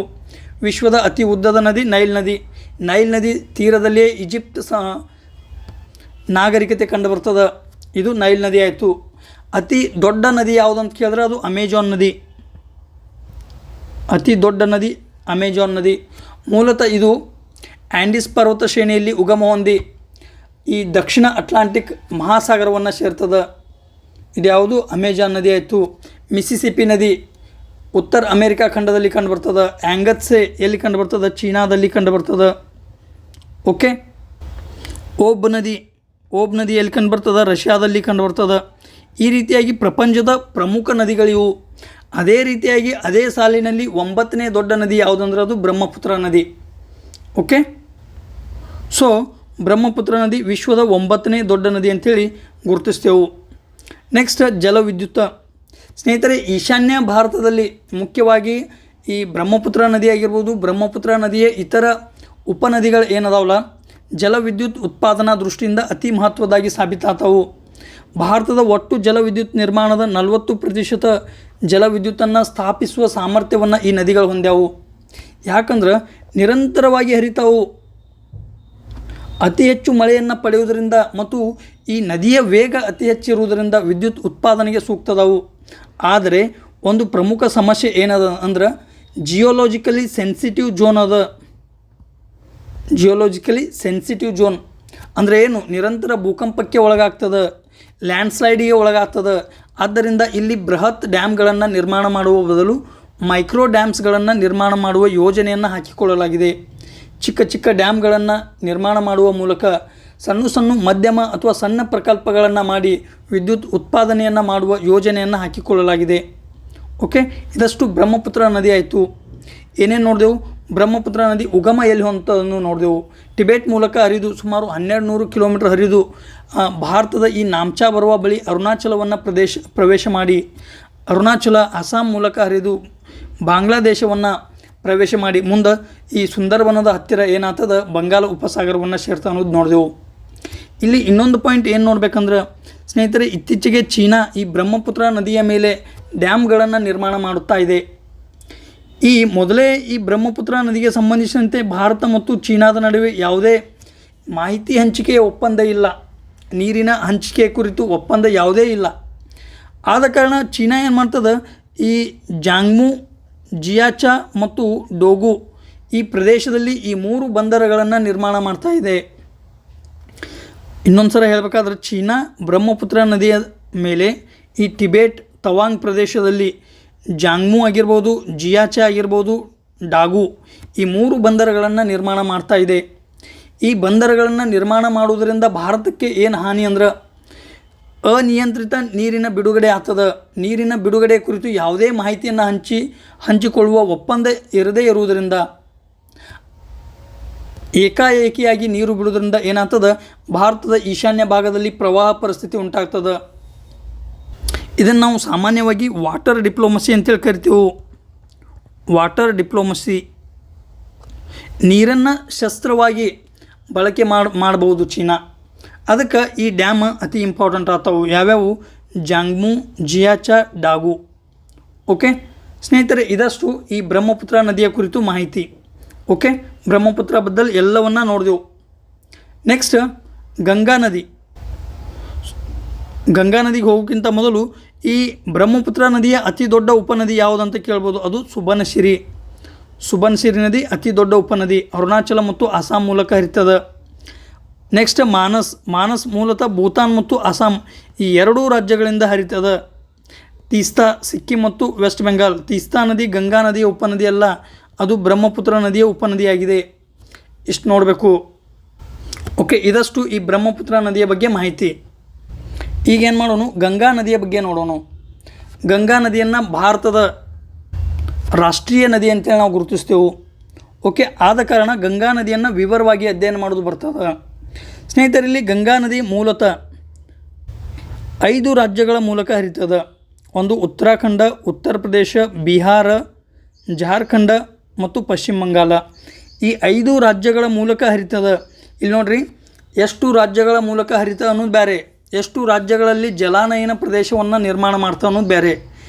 ವಿಶ್ವದ ಅತಿ ಉದ್ದದ ನದಿ ನೈಲ್ ನದಿ. ನೈಲ್ ನದಿ ತೀರದಲ್ಲಿಯೇ ಈಜಿಪ್ಟ್ ನಾಗರಿಕತೆ ಕಂಡುಬರ್ತದೆ. ಇದು ನೈಲ್ ನದಿ ಆಯಿತು. ಅತಿ ದೊಡ್ಡ ನದಿ ಯಾವುದಂತ ಕೇಳಿದ್ರೆ ಅದು ಅಮೆಜಾನ್ ನದಿ. ಅತಿ ದೊಡ್ಡ ನದಿ ಅಮೆಜಾನ್ ನದಿ. ಮೂಲತಃ ಇದು ಆ್ಯಂಡೀಸ್ ಪರ್ವತ ಶ್ರೇಣಿಯಲ್ಲಿ ಉಗಮ ಹೊಂದಿ ಈ ದಕ್ಷಿಣ ಅಟ್ಲಾಂಟಿಕ್ ಮಹಾಸಾಗರವನ್ನು ಸೇರ್ತದೆ. ಇದು ಯಾವುದು? ಅಮೆಜಾನ್ ನದಿ ಆಯಿತು. ಮಿಸಿಸಿಪಿ ನದಿ ಉತ್ತರ ಅಮೇರಿಕಾ ಖಂಡದಲ್ಲಿ ಕಂಡುಬರ್ತದೆ. ಆ್ಯಂಗತ್ಸೆ ಎಲ್ಲಿ ಕಂಡುಬರ್ತದೆ? ಚೀನಾದಲ್ಲಿ ಕಂಡುಬರ್ತದೆ. ಓಕೆ. ಓಬ್ ನದಿ ಎಲ್ಲಿ ಕಂಡುಬರ್ತದೆ? ರಷ್ಯಾದಲ್ಲಿ ಕಂಡುಬರ್ತದೆ. ಈ ರೀತಿಯಾಗಿ ಪ್ರಪಂಚದ ಪ್ರಮುಖ ನದಿಗಳಿವು. ಅದೇ ರೀತಿಯಾಗಿ ಅದೇ ಸಾಲಿನಲ್ಲಿ 9ನೇ ದೊಡ್ಡ ನದಿ ಯಾವುದಂದ್ರೆ ಅದು ಬ್ರಹ್ಮಪುತ್ರ ನದಿ. ಓಕೆ. ಸೊ ಬ್ರಹ್ಮಪುತ್ರ ನದಿ ವಿಶ್ವದ 9ನೇ ದೊಡ್ಡ ನದಿ ಅಂಥೇಳಿ ಗುರುತಿಸ್ತೇವೆ. ನೆಕ್ಸ್ಟ್ ಜಲವಿದ್ಯುತ್. ಸ್ನೇಹಿತರೆ, ಈಶಾನ್ಯ ಭಾರತದಲ್ಲಿ ಮುಖ್ಯವಾಗಿ ಈ ಬ್ರಹ್ಮಪುತ್ರ ನದಿ ಆಗಿರ್ಬೋದು, ಬ್ರಹ್ಮಪುತ್ರ ನದಿಯ ಇತರ ಉಪನದಿಗಳು ಏನದಾವಲ್ಲ, ಜಲವಿದ್ಯುತ್ ಉತ್ಪಾದನಾ ದೃಷ್ಟಿಯಿಂದ ಅತಿ ಮಹತ್ವದಾಗಿ ಸಾಬೀತಾತವು. ಭಾರತದ ಒಟ್ಟು ಜಲವಿದ್ಯುತ್ ನಿರ್ಮಾಣದ 40% ಜಲವಿದ್ಯುತ್ತನ್ನು ಸ್ಥಾಪಿಸುವ ಸಾಮರ್ಥ್ಯವನ್ನು ಈ ನದಿಗಳು ಹೊಂದ್ಯಾವು. ಯಾಕಂದ್ರೆ ನಿರಂತರವಾಗಿ ಹರಿತಾವು, ಅತಿ ಹೆಚ್ಚು ಮಳೆಯನ್ನು ಪಡೆಯುವುದರಿಂದ ಮತ್ತು ಈ ನದಿಯ ವೇಗ ಅತಿ ಹೆಚ್ಚಿರುವುದರಿಂದ ವಿದ್ಯುತ್ ಉತ್ಪಾದನೆಗೆ ಸೂಕ್ತದವು. ಆದರೆ ಒಂದು ಪ್ರಮುಖ ಸಮಸ್ಯೆ ಏನದ ಅಂದ್ರೆ ಜಿಯೋಲಾಜಿಕಲಿ ಸೆನ್ಸಿಟಿವ್ ಝೋನ್ ಅದ. ಜಿಯೋಲಾಜಿಕಲಿ ಸೆನ್ಸಿಟಿವ್ ಝೋನ್ ಅಂದರೆ ಏನು? ನಿರಂತರ ಭೂಕಂಪಕ್ಕೆ ಒಳಗಾಗ್ತದೆ, ಲ್ಯಾಂಡ್ಸ್ಲೈಡಿಗೆ ಒಳಗಾಗ್ತದೆ. ಆದ್ದರಿಂದ ಇಲ್ಲಿ ಬೃಹತ್ ಡ್ಯಾಮ್ಗಳನ್ನು ನಿರ್ಮಾಣ ಮಾಡುವ ಬದಲು ಮೈಕ್ರೋ ಡ್ಯಾಮ್ಸ್ಗಳನ್ನು ನಿರ್ಮಾಣ ಮಾಡುವ ಯೋಜನೆಯನ್ನು ಹಾಕಿಕೊಳ್ಳಲಾಗಿದೆ. ಚಿಕ್ಕ ಚಿಕ್ಕ ಡ್ಯಾಮ್ಗಳನ್ನು ನಿರ್ಮಾಣ ಮಾಡುವ ಮೂಲಕ ಸಣ್ಣ ಮಧ್ಯಮ ಅಥವಾ ಸಣ್ಣ ಪ್ರಕಲ್ಪಗಳನ್ನು ಮಾಡಿ ವಿದ್ಯುತ್ ಉತ್ಪಾದನೆಯನ್ನು ಮಾಡುವ ಯೋಜನೆಯನ್ನು ಹಾಕಿಕೊಳ್ಳಲಾಗಿದೆ. ಓಕೆ. ಇದಷ್ಟು ಬ್ರಹ್ಮಪುತ್ರ ನದಿ ಆಯಿತು. ಏನೇನು ನೋಡಿದೆವು? ಬ್ರಹ್ಮಪುತ್ರ ನದಿ ಉಗಮ ಎಲ್ಲಿ ಹೊಂತದನ್ನು ನೋಡಿದೆವು. ಟಿಬೇಟ್ ಮೂಲಕ ಹರಿದು ಸುಮಾರು 1200 ಕಿಲೋಮೀಟರ್ ಹರಿದು ಭಾರತದ ಈ ನಾಮ್ಚಾ ಬರುವ ಬಳಿ ಅರುಣಾಚಲವನ್ನು ಪ್ರವೇಶ ಮಾಡಿ ಅರುಣಾಚಲ ಅಸ್ಸಾಂ ಮೂಲಕ ಹರಿದು ಬಾಂಗ್ಲಾದೇಶವನ್ನು ಪ್ರವೇಶ ಮಾಡಿ ಮುಂದೆ ಈ ಸುಂದರವನದ ಹತ್ತಿರ ಏನಾಗ್ತದೆ, ಬಂಗಾಳ ಉಪಸಾಗರವನ್ನು ಸೇರ್ತಾ ಅನ್ನೋದು ನೋಡಿದೆವು. ಇಲ್ಲಿ ಇನ್ನೊಂದು ಪಾಯಿಂಟ್ ಏನು ನೋಡ್ಬೇಕಂದ್ರೆ ಸ್ನೇಹಿತರೆ, ಇತ್ತೀಚೆಗೆ ಚೀನಾ ಈ ಬ್ರಹ್ಮಪುತ್ರ ನದಿಯ ಮೇಲೆ ಡ್ಯಾಮ್ಗಳನ್ನು ನಿರ್ಮಾಣ ಮಾಡುತ್ತಾ ಇದೆ. ಮೊದಲೇ ಈ ಬ್ರಹ್ಮಪುತ್ರ ನದಿಗೆ ಸಂಬಂಧಿಸಿದಂತೆ ಭಾರತ ಮತ್ತು ಚೀನಾದ ನಡುವೆ ಯಾವುದೇ ಮಾಹಿತಿ ಹಂಚಿಕೆಯ ಒಪ್ಪಂದ ಇಲ್ಲ. ನೀರಿನ ಹಂಚಿಕೆ ಕುರಿತು ಒಪ್ಪಂದ ಯಾವುದೇ ಇಲ್ಲ. ಆದ ಕಾರಣ ಚೀನಾ ಏನು ಮಾಡ್ತದೆ, ಈ ಜಾಂಗ್ಮು, ಜಿಯಾಚಾ ಮತ್ತು ಡೋಗು ಈ ಪ್ರದೇಶದಲ್ಲಿ ಈ 3 ಬಂದರುಗಳನ್ನು ನಿರ್ಮಾಣ ಮಾಡ್ತಾ ಇದೆ. ಇನ್ನೊಂದು ಸಲ ಹೇಳಬೇಕಾದ್ರೆ ಚೀನಾ ಬ್ರಹ್ಮಪುತ್ರ ನದಿಯ ಮೇಲೆ ಈ ಟಿಬೇಟ್ ತವಾಂಗ್ ಪ್ರದೇಶದಲ್ಲಿ ಜಾಂಗ್ಮು ಆಗಿರ್ಬೋದು, ಜಿಯಾಚಾ ಆಗಿರ್ಬೋದು, ಡಾಗು ಈ 3 ಬಂದರುಗಳನ್ನು ನಿರ್ಮಾಣ ಮಾಡ್ತಾ ಇದೆ. ಈ ಬಂದರುಗಳನ್ನು ನಿರ್ಮಾಣ ಮಾಡುವುದರಿಂದ ಭಾರತಕ್ಕೆ ಏನು ಹಾನಿ ಅಂದ್ರೆ ಅನಿಯಂತ್ರಿತ ನೀರಿನ ಬಿಡುಗಡೆ ಆಗ್ತದೆ. ನೀರಿನ ಬಿಡುಗಡೆ ಕುರಿತು ಯಾವುದೇ ಮಾಹಿತಿಯನ್ನು ಹಂಚಿಕೊಳ್ಳುವ ಒಪ್ಪಂದ ಇರದೇ ಇರುವುದರಿಂದ ಏಕಾಏಕಿಯಾಗಿ ನೀರು ಬಿಡುವುದರಿಂದ ಏನಾಗ್ತದೆ, ಭಾರತದ ಈಶಾನ್ಯ ಭಾಗದಲ್ಲಿ ಪ್ರವಾಹ ಪರಿಸ್ಥಿತಿ ಉಂಟಾಗ್ತದೆ. ಇದನ್ನು ನಾವು ಸಾಮಾನ್ಯವಾಗಿ ವಾಟರ್ ಡಿಪ್ಲೊಮಸಿ ಅಂತೇಳಿ ಕರಿತೀವಿ. ವಾಟರ್ ಡಿಪ್ಲೊಮಸಿ, ನೀರನ್ನು ಶಸ್ತ್ರವಾಗಿ ಬಳಕೆ ಮಾಡಬಹುದು ಚೀನಾ. ಅದಕ್ಕೆ ಈ ಡ್ಯಾಮ್ ಅತಿ ಇಂಪಾರ್ಟೆಂಟ್ ಆಗ್ತಾವೆ. ಯಾವ್ಯಾವು? ಜಾಂಗ್ಮು, ಜಿಯಾಚಾ, ಡಾಗು. ಓಕೆ ಸ್ನೇಹಿತರೆ, ಇದಷ್ಟು ಈ ಬ್ರಹ್ಮಪುತ್ರ ನದಿಯ ಕುರಿತು ಮಾಹಿತಿ. ಓಕೆ, ಬ್ರಹ್ಮಪುತ್ರ ಬದಲು ಎಲ್ಲವನ್ನ ನೋಡಿದೆವು. ನೆಕ್ಸ್ಟ್ ಗಂಗಾ ನದಿ. ಗಂಗಾ ನದಿಗೆ ಹೋಗೋಕ್ಕಿಂತ ಮೊದಲು ಈ ಬ್ರಹ್ಮಪುತ್ರ ನದಿಯ ಅತಿ ದೊಡ್ಡ ಉಪನದಿ ಯಾವುದಂತ ಕೇಳ್ಬೋದು. ಅದು ಸುಬನಸಿರಿ. ಸುಬನಸಿರಿ ನದಿ ಅತಿ ದೊಡ್ಡ ಉಪನದಿ, ಅರುಣಾಚಲ ಮತ್ತು ಅಸ್ಸಾಂ ಮೂಲಕ ಹರಿತದೆ. ನೆಕ್ಸ್ಟ್ ಮಾನಸ್ ಮೂಲತಃ ಭೂತಾನ್ ಮತ್ತು ಅಸ್ಸಾಂ ಈ 2 ರಾಜ್ಯಗಳಿಂದ ಹರಿತದೆ. ತೀಸ್ತಾ ಸಿಕ್ಕಿಂ ಮತ್ತು ವೆಸ್ಟ್ ಬೆಂಗಾಲ್. ತೀಸ್ತಾ ನದಿ ಗಂಗಾ ನದಿಯ ಉಪನದಿ ಅಲ್ಲ, ಅದು ಬ್ರಹ್ಮಪುತ್ರ ನದಿಯ ಉಪನದಿಯಾಗಿದೆ. ಇಷ್ಟು ನೋಡಬೇಕು. ಓಕೆ, ಇದಷ್ಟು ಈ ಬ್ರಹ್ಮಪುತ್ರ ನದಿಯ ಬಗ್ಗೆ ಮಾಹಿತಿ. ಈಗೇನು ಮಾಡೋಣ, ಗಂಗಾ ನದಿಯ ಬಗ್ಗೆ ನೋಡೋಣ. ಗಂಗಾ ನದಿಯನ್ನು ಭಾರತದ ರಾಷ್ಟ್ರೀಯ ನದಿ ಅಂತೇಳಿ ನಾವು ಗುರುತಿಸ್ತೇವೆ. ಓಕೆ, ಆದ ಕಾರಣ ಗಂಗಾ ನದಿಯನ್ನು ವಿವರವಾಗಿ ಅಧ್ಯಯನ ಮಾಡೋದು ಬರ್ತದೆ. ಸ್ನೇಹಿತರಲ್ಲಿ ಗಂಗಾ ನದಿ ಮೂಲತಃ 5 ರಾಜ್ಯಗಳ ಮೂಲಕ ಹರಿತದೆ. ಒಂದು ಉತ್ತರಾಖಂಡ, ಉತ್ತರ ಪ್ರದೇಶ, ಬಿಹಾರ, ಜಾರ್ಖಂಡ ಮತ್ತು ಪಶ್ಚಿಮ ಬಂಗಾಳ. ಈ 5 ರಾಜ್ಯಗಳ ಮೂಲಕ ಹರಿತದೆ. ಇಲ್ಲಿ ನೋಡ್ರಿ, ಎಷ್ಟು ರಾಜ್ಯಗಳ ಮೂಲಕ ಹರಿತ ಅನ್ನೋದು ಬೇರೆ, ಎಷ್ಟು ರಾಜ್ಯಗಳಲ್ಲಿ ಜಲಾನಯನ ಪ್ರದೇಶವನ್ನು ನಿರ್ಮಾಣ ಮಾಡ್ತಾ ಅನ್ನೋದು ಬೇರೆ.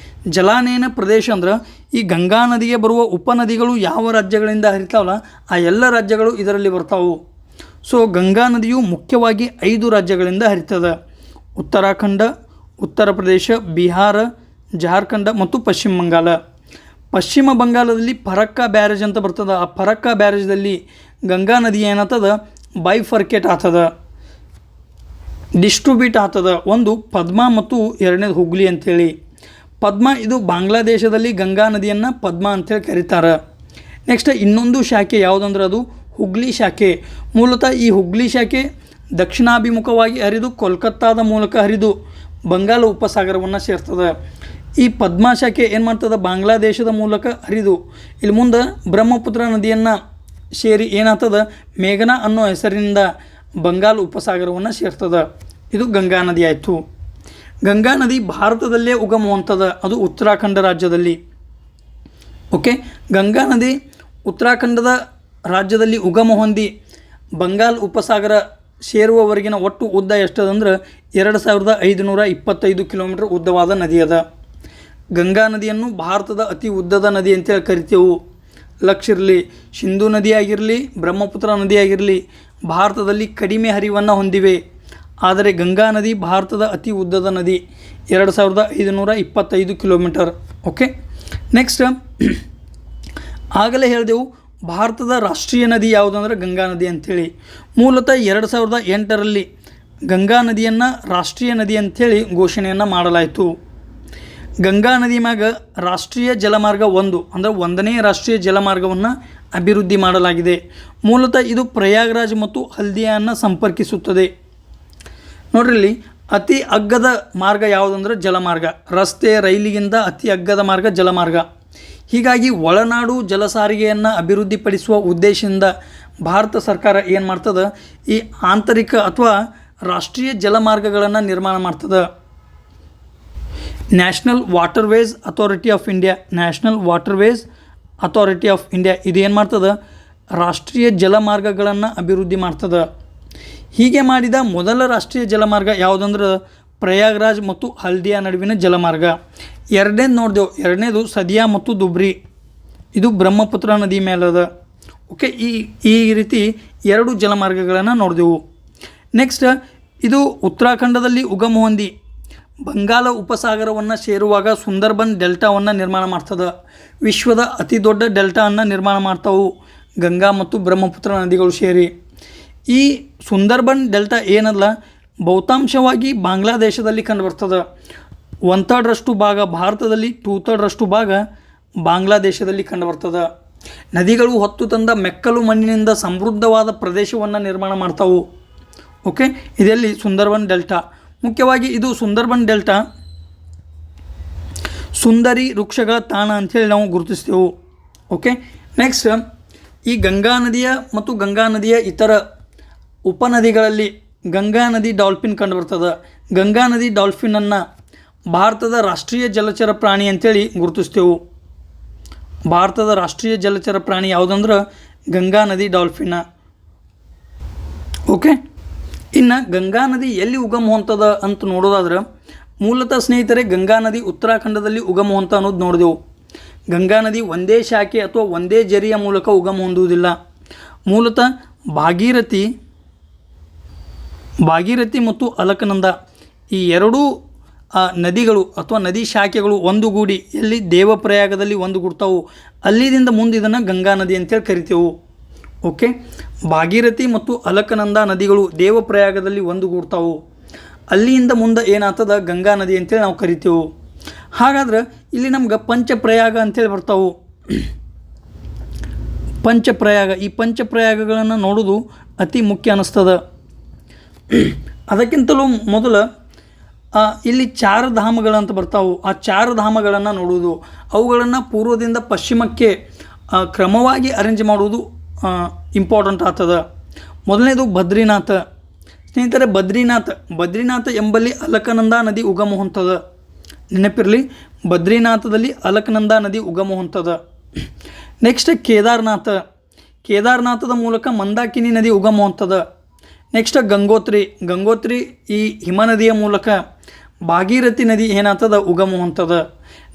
ಜಲಾನಯನ ಪ್ರದೇಶ ಅಂದ್ರೆ ಈ ಗಂಗಾ ನದಿಗೆ ಬರುವ ಉಪನದಿಗಳು ಯಾವ ರಾಜ್ಯಗಳಿಂದ ಹರಿತಾವಲ್ಲ ಆ ಎಲ್ಲ ರಾಜ್ಯಗಳು ಇದರಲ್ಲಿ ಬರ್ತಾವೆ. ಸೊ ಗಂಗಾ ನದಿಯು ಮುಖ್ಯವಾಗಿ 5 ರಾಜ್ಯಗಳಿಂದ ಹರಿತದೆ. ಉತ್ತರಾಖಂಡ, ಉತ್ತರ ಪ್ರದೇಶ, ಬಿಹಾರ, ಜಾರ್ಖಂಡ ಮತ್ತು ಪಶ್ಚಿಮ ಬಂಗಾಳ. ಪಶ್ಚಿಮ ಬಂಗಾಳದಲ್ಲಿ ಫರಕ್ಕಾ ಬ್ಯಾರೇಜ್ ಅಂತ ಬರ್ತದೆ. ಆ ಫರಕ್ಕಾ ಬ್ಯಾರೇಜ್ದಲ್ಲಿ ಗಂಗಾ ನದಿ ಏನಾಗ್ತದೆ, ಬೈಫರ್ಕೇಟ್ ಆಗ್ತದೆ, ಡಿಸ್ಟ್ರಿಬ್ಯೂಟ್ ಆಗ್ತದೆ. ಒಂದು ಪದ್ಮಾ ಮತ್ತು ಎರಡನೇದು ಹುಗ್ಲಿ ಅಂಥೇಳಿ. ಪದ್ಮ ಇದು ಬಾಂಗ್ಲಾದೇಶದಲ್ಲಿ ಗಂಗಾ ನದಿಯನ್ನು ಪದ್ಮ ಅಂತೇಳಿ ಕರೀತಾರೆ. ನೆಕ್ಸ್ಟ್ ಇನ್ನೊಂದು ಶಾಖೆ ಯಾವುದಂದ್ರೆ ಅದು ಹುಗ್ಲಿ ಶಾಖೆ. ಮೂಲತಃ ಈ ಹುಗ್ಲಿ ಶಾಖೆ ದಕ್ಷಿಣಾಭಿಮುಖವಾಗಿ ಹರಿದು ಕೋಲ್ಕತ್ತಾದ ಮೂಲಕ ಹರಿದು ಬಂಗಾಳ ಉಪಸಾಗರವನ್ನು ಸೇರ್ತದೆ. ಈ ಪದ್ಮ ಶಾಖೆ ಏನು ಮಾಡ್ತದೆ, ಬಾಂಗ್ಲಾದೇಶದ ಮೂಲಕ ಹರಿದು ಇಲ್ಲಿ ಮುಂದೆ ಬ್ರಹ್ಮಪುತ್ರ ನದಿಯನ್ನು ಸೇರಿ ಏನಾಗ್ತದೆ, ಮೇಘನಾ ಅನ್ನೋ ಹೆಸರಿನಿಂದ ಬಂಗಾಳ ಉಪಸಾಗರವನ್ನು ಸೇರ್ತದೆ. ಇದು ಗಂಗಾ ನದಿ ಆಯಿತು. ಗಂಗಾ ನದಿ ಭಾರತದಲ್ಲೇ ಉಗಮವಂಥದ್ದು, ಅದು ಉತ್ತರಾಖಂಡ ರಾಜ್ಯದಲ್ಲಿ. ಓಕೆ, ಗಂಗಾ ನದಿ ಉತ್ತರಾಖಂಡದ ರಾಜ್ಯದಲ್ಲಿ ಉಗಮ ಹೊಂದಿ ಬಂಗಾಳ ಉಪಸಾಗರ ಸೇರುವವರೆಗಿನ ಒಟ್ಟು ಉದ್ದ ಎಷ್ಟದಂದ್ರೆ 2525 ಕಿಲೋಮೀಟರ್ ಉದ್ದವಾದ ನದಿ ಅದ. ಗಂಗಾ ನದಿಯನ್ನು ಭಾರತದ ಅತಿ ಉದ್ದದ ನದಿ ಅಂತೇಳಿ ಕರಿತೇವೆ. ಲಕ್ಷಿರಲಿ, ಸಿಂಧೂ ನದಿ ಆಗಿರಲಿ, ಬ್ರಹ್ಮಪುತ್ರ ನದಿ ಆಗಿರಲಿ ಭಾರತದಲ್ಲಿ ಕಡಿಮೆ ಹರಿವನ್ನು ಹೊಂದಿವೆ. ಆದರೆ ಗಂಗಾ ನದಿ ಭಾರತದ ಅತಿ ಉದ್ದದ ನದಿ, 2525 ಕಿಲೋಮೀಟರ್. ಓಕೆ, ನೆಕ್ಸ್ಟ್ ಆಗಲೇ ಹೇಳಿದೆವು ಭಾರತದ ರಾಷ್ಟ್ರೀಯ ನದಿ ಯಾವುದಂದ್ರೆ ಗಂಗಾ ನದಿ ಅಂಥೇಳಿ. ಮೂಲತಃ 2008ರಲ್ಲಿ ಗಂಗಾ ನದಿಯನ್ನು ರಾಷ್ಟ್ರೀಯ ನದಿ ಅಂಥೇಳಿ ಘೋಷಣೆಯನ್ನು ಮಾಡಲಾಯಿತು. ಗಂಗಾ ನದಿ ಮ್ಯಾಗ ರಾಷ್ಟ್ರೀಯ ಜಲಮಾರ್ಗ 1 ಅಂದರೆ 1ನೇ ರಾಷ್ಟ್ರೀಯ ಜಲಮಾರ್ಗವನ್ನು ಅಭಿವೃದ್ಧಿ ಮಾಡಲಾಗಿದೆ. ಮೂಲತಃ ಇದು ಪ್ರಯಾಗ್ರಾಜ್ ಮತ್ತು ಹಲ್ದಿಯಾನ್ನು ಸಂಪರ್ಕಿಸುತ್ತದೆ. ನೋಡ್ರಿ, ಇಲ್ಲಿ ಅತಿ ಅಗ್ಗದ ಮಾರ್ಗ ಯಾವುದಂದ್ರೆ ಜಲಮಾರ್ಗ. ರಸ್ತೆ, ರೈಲಿಗಿಂತ ಅತಿ ಅಗ್ಗದ ಮಾರ್ಗ ಜಲಮಾರ್ಗ. ಹೀಗಾಗಿ ಒಳನಾಡು ಜಲಸಾರಿಗೆಯನ್ನು ಅಭಿವೃದ್ಧಿಪಡಿಸುವ ಉದ್ದೇಶದಿಂದ ಭಾರತ ಸರ್ಕಾರ ಏನು ಮಾಡ್ತದೆ, ಈ ಆಂತರಿಕ ಅಥವಾ ರಾಷ್ಟ್ರೀಯ ಜಲಮಾರ್ಗಗಳನ್ನು ನಿರ್ಮಾಣ ಮಾಡ್ತದೆ. National waterways authority of India, national waterways authority of India ಇದು ಏನು ಮಾಡ್ತದೆ, ರಾಷ್ಟ್ರೀಯ ಜಲಮಾರ್ಗಗಳನ್ನು ಅಭಿವೃದ್ಧಿ ಮಾಡ್ತದೆ. ಹೀಗೆ ಮಾಡಿದ ಮೊದಲ ರಾಷ್ಟ್ರೀಯ ಜಲಮಾರ್ಗ ಯಾವುದಂದ್ರೆ ಪ್ರಯಾಗ್ರಾಜ್ ಮತ್ತು ಹಲ್ದಿಯಾ ನಡುವಿನ ಜಲಮಾರ್ಗ. ಎರಡನೇದು ನೋಡಿದೆವು, ಎರಡನೇದು ಸದಿಯಾ ಮತ್ತು ದುಬ್ರಿ, ಇದು ಬ್ರಹ್ಮಪುತ್ರ ನದಿ ಮೇಲದ. ಓಕೆ, ಈ ರೀತಿ 2 ಜಲಮಾರ್ಗಗಳನ್ನು ನೋಡಿದೆವು. ನೆಕ್ಸ್ಟ್ ಇದು ಉತ್ತರಾಖಂಡದಲ್ಲಿ ಉಗಮ ಹೊಂದಿ ಬಂಗಾಳ ಉಪಸಾಗರವನ್ನು ಸೇರುವಾಗ ಸುಂದರ್ಬನ್ ಡೆಲ್ಟಾವನ್ನು ನಿರ್ಮಾಣ ಮಾಡ್ತದೆ. ವಿಶ್ವದ ಅತಿ ದೊಡ್ಡ ಡೆಲ್ಟಾವನ್ನು ನಿರ್ಮಾಣ ಮಾಡ್ತಾವು ಗಂಗಾ ಮತ್ತು ಬ್ರಹ್ಮಪುತ್ರ ನದಿಗಳು ಸೇರಿ. ಈ ಸುಂದರ್ಬನ್ ಡೆಲ್ಟಾ ಏನಲ್ಲ, ಬಹುತಾಂಶವಾಗಿ ಬಾಂಗ್ಲಾದೇಶದಲ್ಲಿ ಕಂಡುಬರ್ತದೆ. 1/3 ಭಾಗ ಭಾರತದಲ್ಲಿ, 2/3 ಭಾಗ ಬಾಂಗ್ಲಾದೇಶದಲ್ಲಿ ಕಂಡುಬರ್ತದೆ. ನದಿಗಳು ಹೊತ್ತು ತಂದ ಮೆಕ್ಕಲು ಮಣ್ಣಿನಿಂದ ಸಮೃದ್ಧವಾದ ಪ್ರದೇಶವನ್ನು ನಿರ್ಮಾಣ ಮಾಡ್ತಾವು. ಓಕೆ, ಇದರಲ್ಲಿ ಸುಂದರ್ಬನ್ ಡೆಲ್ಟಾ ಮುಖ್ಯವಾಗಿ. ಇದು ಸುಂದರ್ಬನ್ ಡೆಲ್ಟಾ ಸುಂದರಿ ವೃಕ್ಷಗಳ ತಾಣ ಅಂಥೇಳಿ ನಾವು ಗುರುತಿಸ್ತೇವೆ. ಓಕೆ, ನೆಕ್ಸ್ಟ್ ಈ ಗಂಗಾ ನದಿಯ ಮತ್ತು ಗಂಗಾ ನದಿಯ ಇತರ ಉಪನದಿಗಳಲ್ಲಿ ಗಂಗಾ ನದಿ ಡಾಲ್ಫಿನ್ ಕಂಡುಬರ್ತದೆ. ಗಂಗಾ ನದಿ ಡಾಲ್ಫಿನನ್ನು ಭಾರತದ ರಾಷ್ಟ್ರೀಯ ಜಲಚರ ಪ್ರಾಣಿ ಅಂತೇಳಿ ಗುರುತಿಸ್ತೇವೆ. ಭಾರತದ ರಾಷ್ಟ್ರೀಯ ಜಲಚರ ಪ್ರಾಣಿ ಯಾವುದಂದ್ರೆ ಗಂಗಾ ನದಿ ಡಾಲ್ಫಿನ. ಓಕೆ, ಇನ್ನು ಗಂಗಾ ನದಿ ಎಲ್ಲಿ ಉಗಮ ಹೊಂತದ ಅಂತ ನೋಡೋದಾದ್ರೆ ಮೂಲತಃ ಸ್ನೇಹಿತರೆ ಗಂಗಾ ನದಿ ಉತ್ತರಾಖಂಡದಲ್ಲಿ ಉಗಮ ಹೊಂತ ಅನ್ನೋದು ನೋಡಿದೆವು. ಗಂಗಾ ನದಿ ಒಂದೇ ಶಾಖೆ ಅಥವಾ ಒಂದೇ ಜರಿಯ ಮೂಲಕ ಉಗಮ ಹೊಂದುವುದಿಲ್ಲ. ಮೂಲತಃ ಭಾಗೀರಥಿ ಮತ್ತು ಅಲಕನಂದ ಈ 2 ನದಿಗಳು ಅಥವಾ ನದಿ ಶಾಖೆಗಳು ಒಂದುಗೂಡಿ ಎಲ್ಲಿ ದೇವಪ್ರಯಾಗದಲ್ಲಿ ಒಂದುಗೂಡ್ತಾವು. ಅಲ್ಲಿದಿಂದ ಮುಂದೆ ಇದನ್ನು ಗಂಗಾ ನದಿ ಅಂತೇಳಿ ಕರಿತೇವೆ. ಓಕೆ, ಭಾಗೀರಥಿ ಮತ್ತು ಅಲಕನಂದ ನದಿಗಳು ದೇವಪ್ರಯಾಗದಲ್ಲಿ ಒಂದುಗೂಡ್ತಾವು. ಅಲ್ಲಿಂದ ಮುಂದೆ ಏನಾಗ್ತದ ಗಂಗಾ ನದಿ ಅಂತೇಳಿ ನಾವು ಕರಿತೇವೆ. ಹಾಗಾದ್ರೆ ಇಲ್ಲಿ ನಮ್ಗೆ ಪಂಚಪ್ರಯಾಗ ಅಂತೇಳಿ ಬರ್ತಾವು. ಪಂಚಪ್ರಯಾಗ, ಈ ಪಂಚಪ್ರಯಾಗಗಳನ್ನು ನೋಡೋದು ಅತಿ ಮುಖ್ಯ ಅನ್ನಿಸ್ತದೆ. ಅದಕ್ಕಿಂತಲೂ ಮೊದಲು ಇಲ್ಲಿ 4 ಧಾಮಗಳಂತ ಬರ್ತಾವು. ಆ 4 ಧಾಮಗಳನ್ನು ನೋಡುವುದು, ಅವುಗಳನ್ನು ಪೂರ್ವದಿಂದ ಪಶ್ಚಿಮಕ್ಕೆ ಕ್ರಮವಾಗಿ ಅರೇಂಜ್ ಮಾಡುವುದು ಇಂಪಾರ್ಟೆಂಟ್ ಆಗ್ತದೆ. ಮೊದಲನೇದು ಬದ್ರಿನಾಥ. ಸ್ನೇಹಿತರೆ ಬದ್ರಿನಾಥ ಎಂಬಲ್ಲಿ ಅಲಕನಂದ ನದಿ ಉಗಮ ಹೊಂತದ. ನೆನಪಿರಲಿ, ಬದ್ರಿನಾಥದಲ್ಲಿ ಅಲಕನಂದ ನದಿ ಉಗಮ ಹೊಂತದ. ನೆಕ್ಸ್ಟ್ ಕೇದಾರನಾಥದ ಮೂಲಕ ಮಂದಾಕಿನಿ ನದಿ ಉಗಮ ಹೊಂತದ. ನೆಕ್ಸ್ಟ್ ಗಂಗೋತ್ರಿ ಈ ಹಿಮನದಿಯ ಮೂಲಕ ಭಾಗೀರಥಿ ನದಿ ಏನಾಗ್ತದ ಉಗಮ ಹೊಂತದ.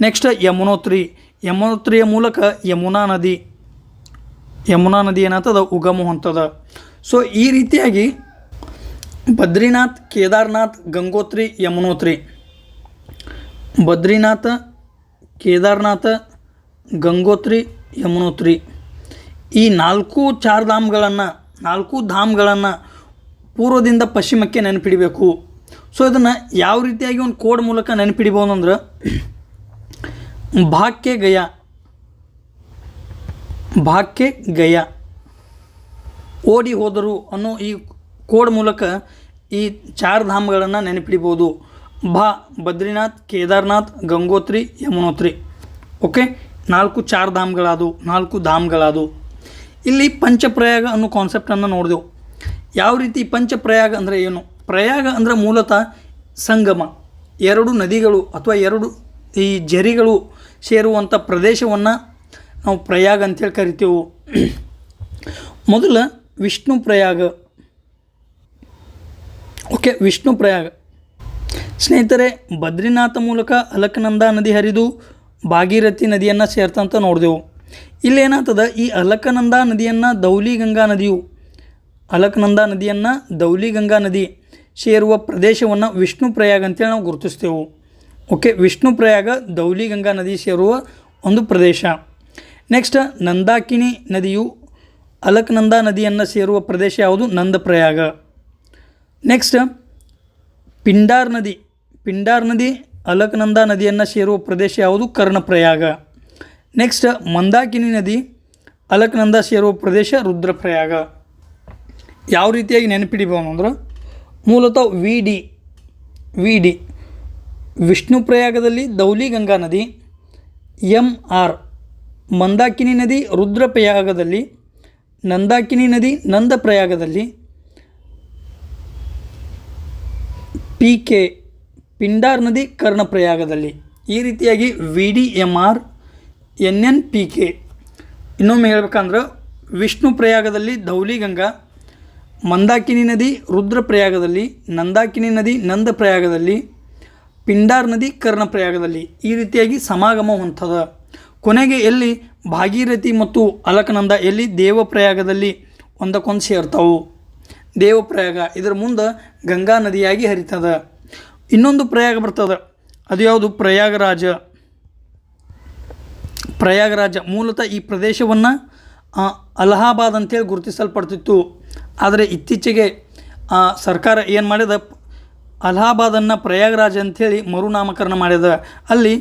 ನೆಕ್ಸ್ಟ್ ಯಮುನೋತ್ರಿಯ ಮೂಲಕ ಯಮುನಾ ನದಿ ಏನಾಗ್ತದ ಉಗಮ ಹೊಂತದ. ಸೊ ಈ ರೀತಿಯಾಗಿ ಬದ್ರಿನಾಥ್, ಕೇದಾರ್ನಾಥ್, ಗಂಗೋತ್ರಿ, ಯಮುನೋತ್ರಿ, ಬದ್ರಿನಾಥ, ಕೇದಾರ್ನಾಥ, ಗಂಗೋತ್ರಿ, ಯಮುನೋತ್ರಿ ಈ 4 ಧಾಮ್ಗಳನ್ನು ಪೂರ್ವದಿಂದ ಪಶ್ಚಿಮಕ್ಕೆ ನೆನಪಿಡಬೇಕು. ಸೊ ಇದನ್ನು ಯಾವ ರೀತಿಯಾಗಿ ಒಂದು ಕೋಡ್ ಮೂಲಕ ನೆನಪಿಡಿಬೋದು ಅಂದ್ರೆ ಭಾಗ್ಯ ಗಯಾ, ಭಾಗ್ಯ ಗಯಾ, ಓಡಿ ಹೋದರು ಅನ್ನೋ ಈ ಕೋಡ್ ಮೂಲಕ ಈ 4 ಧಾಮಗಳನ್ನು ನೆನಪಿಡಿಬೋದು. ಬದ್ರಿನಾಥ್, ಕೇದಾರ್ನಾಥ್, ಗಂಗೋತ್ರಿ, ಯಮುನೋತ್ರಿ. ಓಕೆ, 4 ಧಾಮಗಳಾದವು, 4 ಧಾಮಗಳಾದವು. ಇಲ್ಲಿ ಪಂಚಪ್ರಯಾಗ ಅನ್ನೋ ಕಾನ್ಸೆಪ್ಟನ್ನು ನೋಡಿದೆವು. ಯಾವ ರೀತಿ ಪಂಚಪ್ರಯಾಗ ಅಂದರೆ ಏನು? ಪ್ರಯಾಗ ಅಂದರೆ ಮೂಲತಃ ಸಂಗಮ, 2 ನದಿಗಳು ಅಥವಾ 2 ಈ ಝರಿಗಳು ಸೇರುವಂಥ ಪ್ರದೇಶವನ್ನು ನಾವು ಪ್ರಯಾಗ ಅಂತೇಳಿ ಕರಿತೇವೆ. ಮೊದಲ ವಿಷ್ಣು ಪ್ರಯಾಗ. ಓಕೆ, ವಿಷ್ಣು ಪ್ರಯಾಗ ಸ್ನೇಹಿತರೆ, ಬದ್ರಿನಾಥ ಮೂಲಕ ಅಲಕನಂದಾ ನದಿ ಹರಿದು ಭಾಗೀರಥಿ ನದಿಯನ್ನು ಸೇರ್ತಂತ ನೋಡಿದೆವು. ಇಲ್ಲೇನಾಗ್ತದೆ, ಈ ಅಲಕನಂದಾ ನದಿಯನ್ನು ದೌಲಿಗಂಗಾ ನದಿಯು, ಅಲಕನಂದಾ ನದಿಯನ್ನು ದೌಲಿಗಂಗಾ ನದಿ ಸೇರುವ ಪ್ರದೇಶವನ್ನು ವಿಷ್ಣು ಪ್ರಯಾಗ ಅಂತೇಳಿ ನಾವು ಗುರುತಿಸ್ತೇವೆ. ಓಕೆ, ವಿಷ್ಣು ಪ್ರಯಾಗ ದೌಲಿಗಂಗಾ ನದಿ ಸೇರುವ ಒಂದು ಪ್ರದೇಶ. ನೆಕ್ಸ್ಟ್, ನಂದಾಕಿನಿ ನದಿಯು ಅಲಕನಂದಾ ನದಿಯನ್ನು ಸೇರುವ ಪ್ರದೇಶ ಯಾವುದು? ನಂದಪ್ರಯಾಗ. ನೆಕ್ಸ್ಟ್, ಪಿಂಡಾರ್ ನದಿ, ಪಿಂಡಾರ್ ನದಿ ಅಲಕನಂದಾ ನದಿಯನ್ನು ಸೇರುವ ಪ್ರದೇಶ ಯಾವುದು? ಕರ್ಣಪ್ರಯಾಗ. ನೆಕ್ಸ್ಟ್, ಮಂದಾಕಿನಿ ನದಿ ಅಲಕನಂದಾ ಸೇರುವ ಪ್ರದೇಶ ರುದ್ರಪ್ರಯಾಗ. ಯಾವ ರೀತಿಯಾಗಿ ನೆನಪಿಡಿಬೋದು ಅಂದ್ರೆ, ಮೂಲತಃ ವಿ ಡಿ ವಿಷ್ಣು ಪ್ರಯಾಗದಲ್ಲಿ ದೌಲಿಗಂಗಾ ನದಿ, MR ಮಂದಾಕಿನಿ ನದಿ ರುದ್ರಪ್ರಯಾಗದಲ್ಲಿ, ನಂದಾಕಿನಿ ನದಿ ನಂದಪ್ರಯಾಗದಲ್ಲಿ, PK ಪಿಂಡಾರ್ ನದಿ ಕರ್ಣಪ್ರಯಾಗದಲ್ಲಿ. ಈ ರೀತಿಯಾಗಿ VDMR NNPK. ಇನ್ನೊಮ್ಮೆ ಹೇಳ್ಬೇಕಂದ್ರೆ, ವಿಷ್ಣು ಪ್ರಯಾಗದಲ್ಲಿ ದೌಲಿಗಂಗಾ, ಮಂದಾಕಿನಿ ನದಿ ರುದ್ರಪ್ರಯಾಗದಲ್ಲಿ, ನಂದಾಕಿನಿ ನದಿ ನಂದಪ್ರಯಾಗದಲ್ಲಿ, ಪಿಂಡಾರ್ ನದಿ ಕರ್ಣಪ್ರಯಾಗದಲ್ಲಿ. ಈ ರೀತಿಯಾಗಿ ಸಮಾಗಮ ಹೊಂದದ. ಕೊನೆಗೆ ಎಲ್ಲಿ? ಭಾಗೀರಥಿ ಮತ್ತು ಅಲಕನಂದ ಎಲ್ಲಿ? ದೇವಪ್ರಯಾಗದಲ್ಲಿ ಒಂದಕ್ಕೊಂದು ಸೇರ್ತಾವು. ದೇವಪ್ರಯಾಗ ಇದರ ಮುಂದೆ ಗಂಗಾ ನದಿಯಾಗಿ ಹರಿತದ. ಇನ್ನೊಂದು ಪ್ರಯಾಗ ಬರ್ತದೆ, ಅದು ಯಾವುದು? ಪ್ರಯಾಗರಾಜ. ಪ್ರಯಾಗರಾಜ ಮೂಲತಃ ಈ ಪ್ರದೇಶವನ್ನು ಅಲಹಾಬಾದ್ ಅಂತೇಳಿ ಗುರುತಿಸಲ್ಪಡ್ತಿತ್ತು. ಆದರೆ ಇತ್ತೀಚೆಗೆ ಸರ್ಕಾರ ಏನು ಮಾಡಿದ, ಅಲಹಾಬಾದನ್ನು ಪ್ರಯಾಗರಾಜ್ ಅಂಥೇಳಿ ಮರುನಾಮಕರಣ ಮಾಡಿದ. ಅಲ್ಲಿ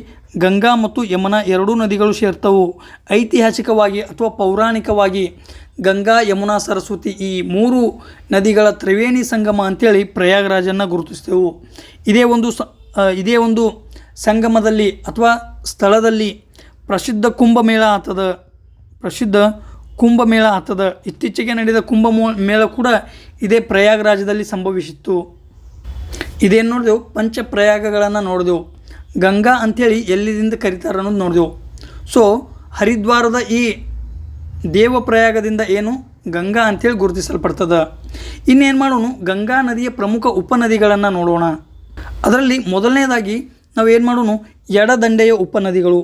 ಗಂಗಾ ಮತ್ತು ಯಮುನಾ 2 ನದಿಗಳು ಸೇರ್ತವು. ಐತಿಹಾಸಿಕವಾಗಿ ಅಥವಾ ಪೌರಾಣಿಕವಾಗಿ ಗಂಗಾ, ಯಮುನಾ, ಸರಸ್ವತಿ ಈ 3 ನದಿಗಳ ತ್ರಿವೇಣಿ ಸಂಗಮ ಅಂಥೇಳಿ ಪ್ರಯಾಗರಾಜನ್ನು ಗುರುತಿಸ್ತೇವೆ. ಇದೇ ಒಂದು ಸಂಗಮದಲ್ಲಿ ಅಥವಾ ಸ್ಥಳದಲ್ಲಿ ಪ್ರಸಿದ್ಧ ಕುಂಭಮೇಳ ಆಗ್ತದ. ಇತ್ತೀಚೆಗೆ ನಡೆದ ಮೇಳ ಕೂಡ ಇದೇ ಪ್ರಯಾಗರಾಜದಲ್ಲಿ ಸಂಭವಿಸಿತ್ತು. ಇದೇನು ನೋಡಿದೆವು? ಪಂಚಪ್ರಯಾಗಗಳನ್ನು ನೋಡಿದೆವು. ಗಂಗಾ ಅಂಥೇಳಿ ಎಲ್ಲಿಂದ ಕರೀತಾರೆ ಅನ್ನೋದು ನೋಡಿದೆವು. ಸೊ ಹರಿದ್ವಾರದ ಈ ದೇವಪ್ರಯಾಗದಿಂದ ಏನು? ಗಂಗಾ ಅಂಥೇಳಿ ಗುರುತಿಸಲ್ಪಡ್ತದೆ. ಇನ್ನೇನು ಮಾಡೋಣ? ಗಂಗಾ ನದಿಯ ಪ್ರಮುಖ ಉಪನದಿಗಳನ್ನು ನೋಡೋಣ. ಅದರಲ್ಲಿ ಮೊದಲನೇದಾಗಿ ನಾವು ಏನು ಮಾಡೋಣ? ಎಡದಂಡೆಯ ಉಪನದಿಗಳು.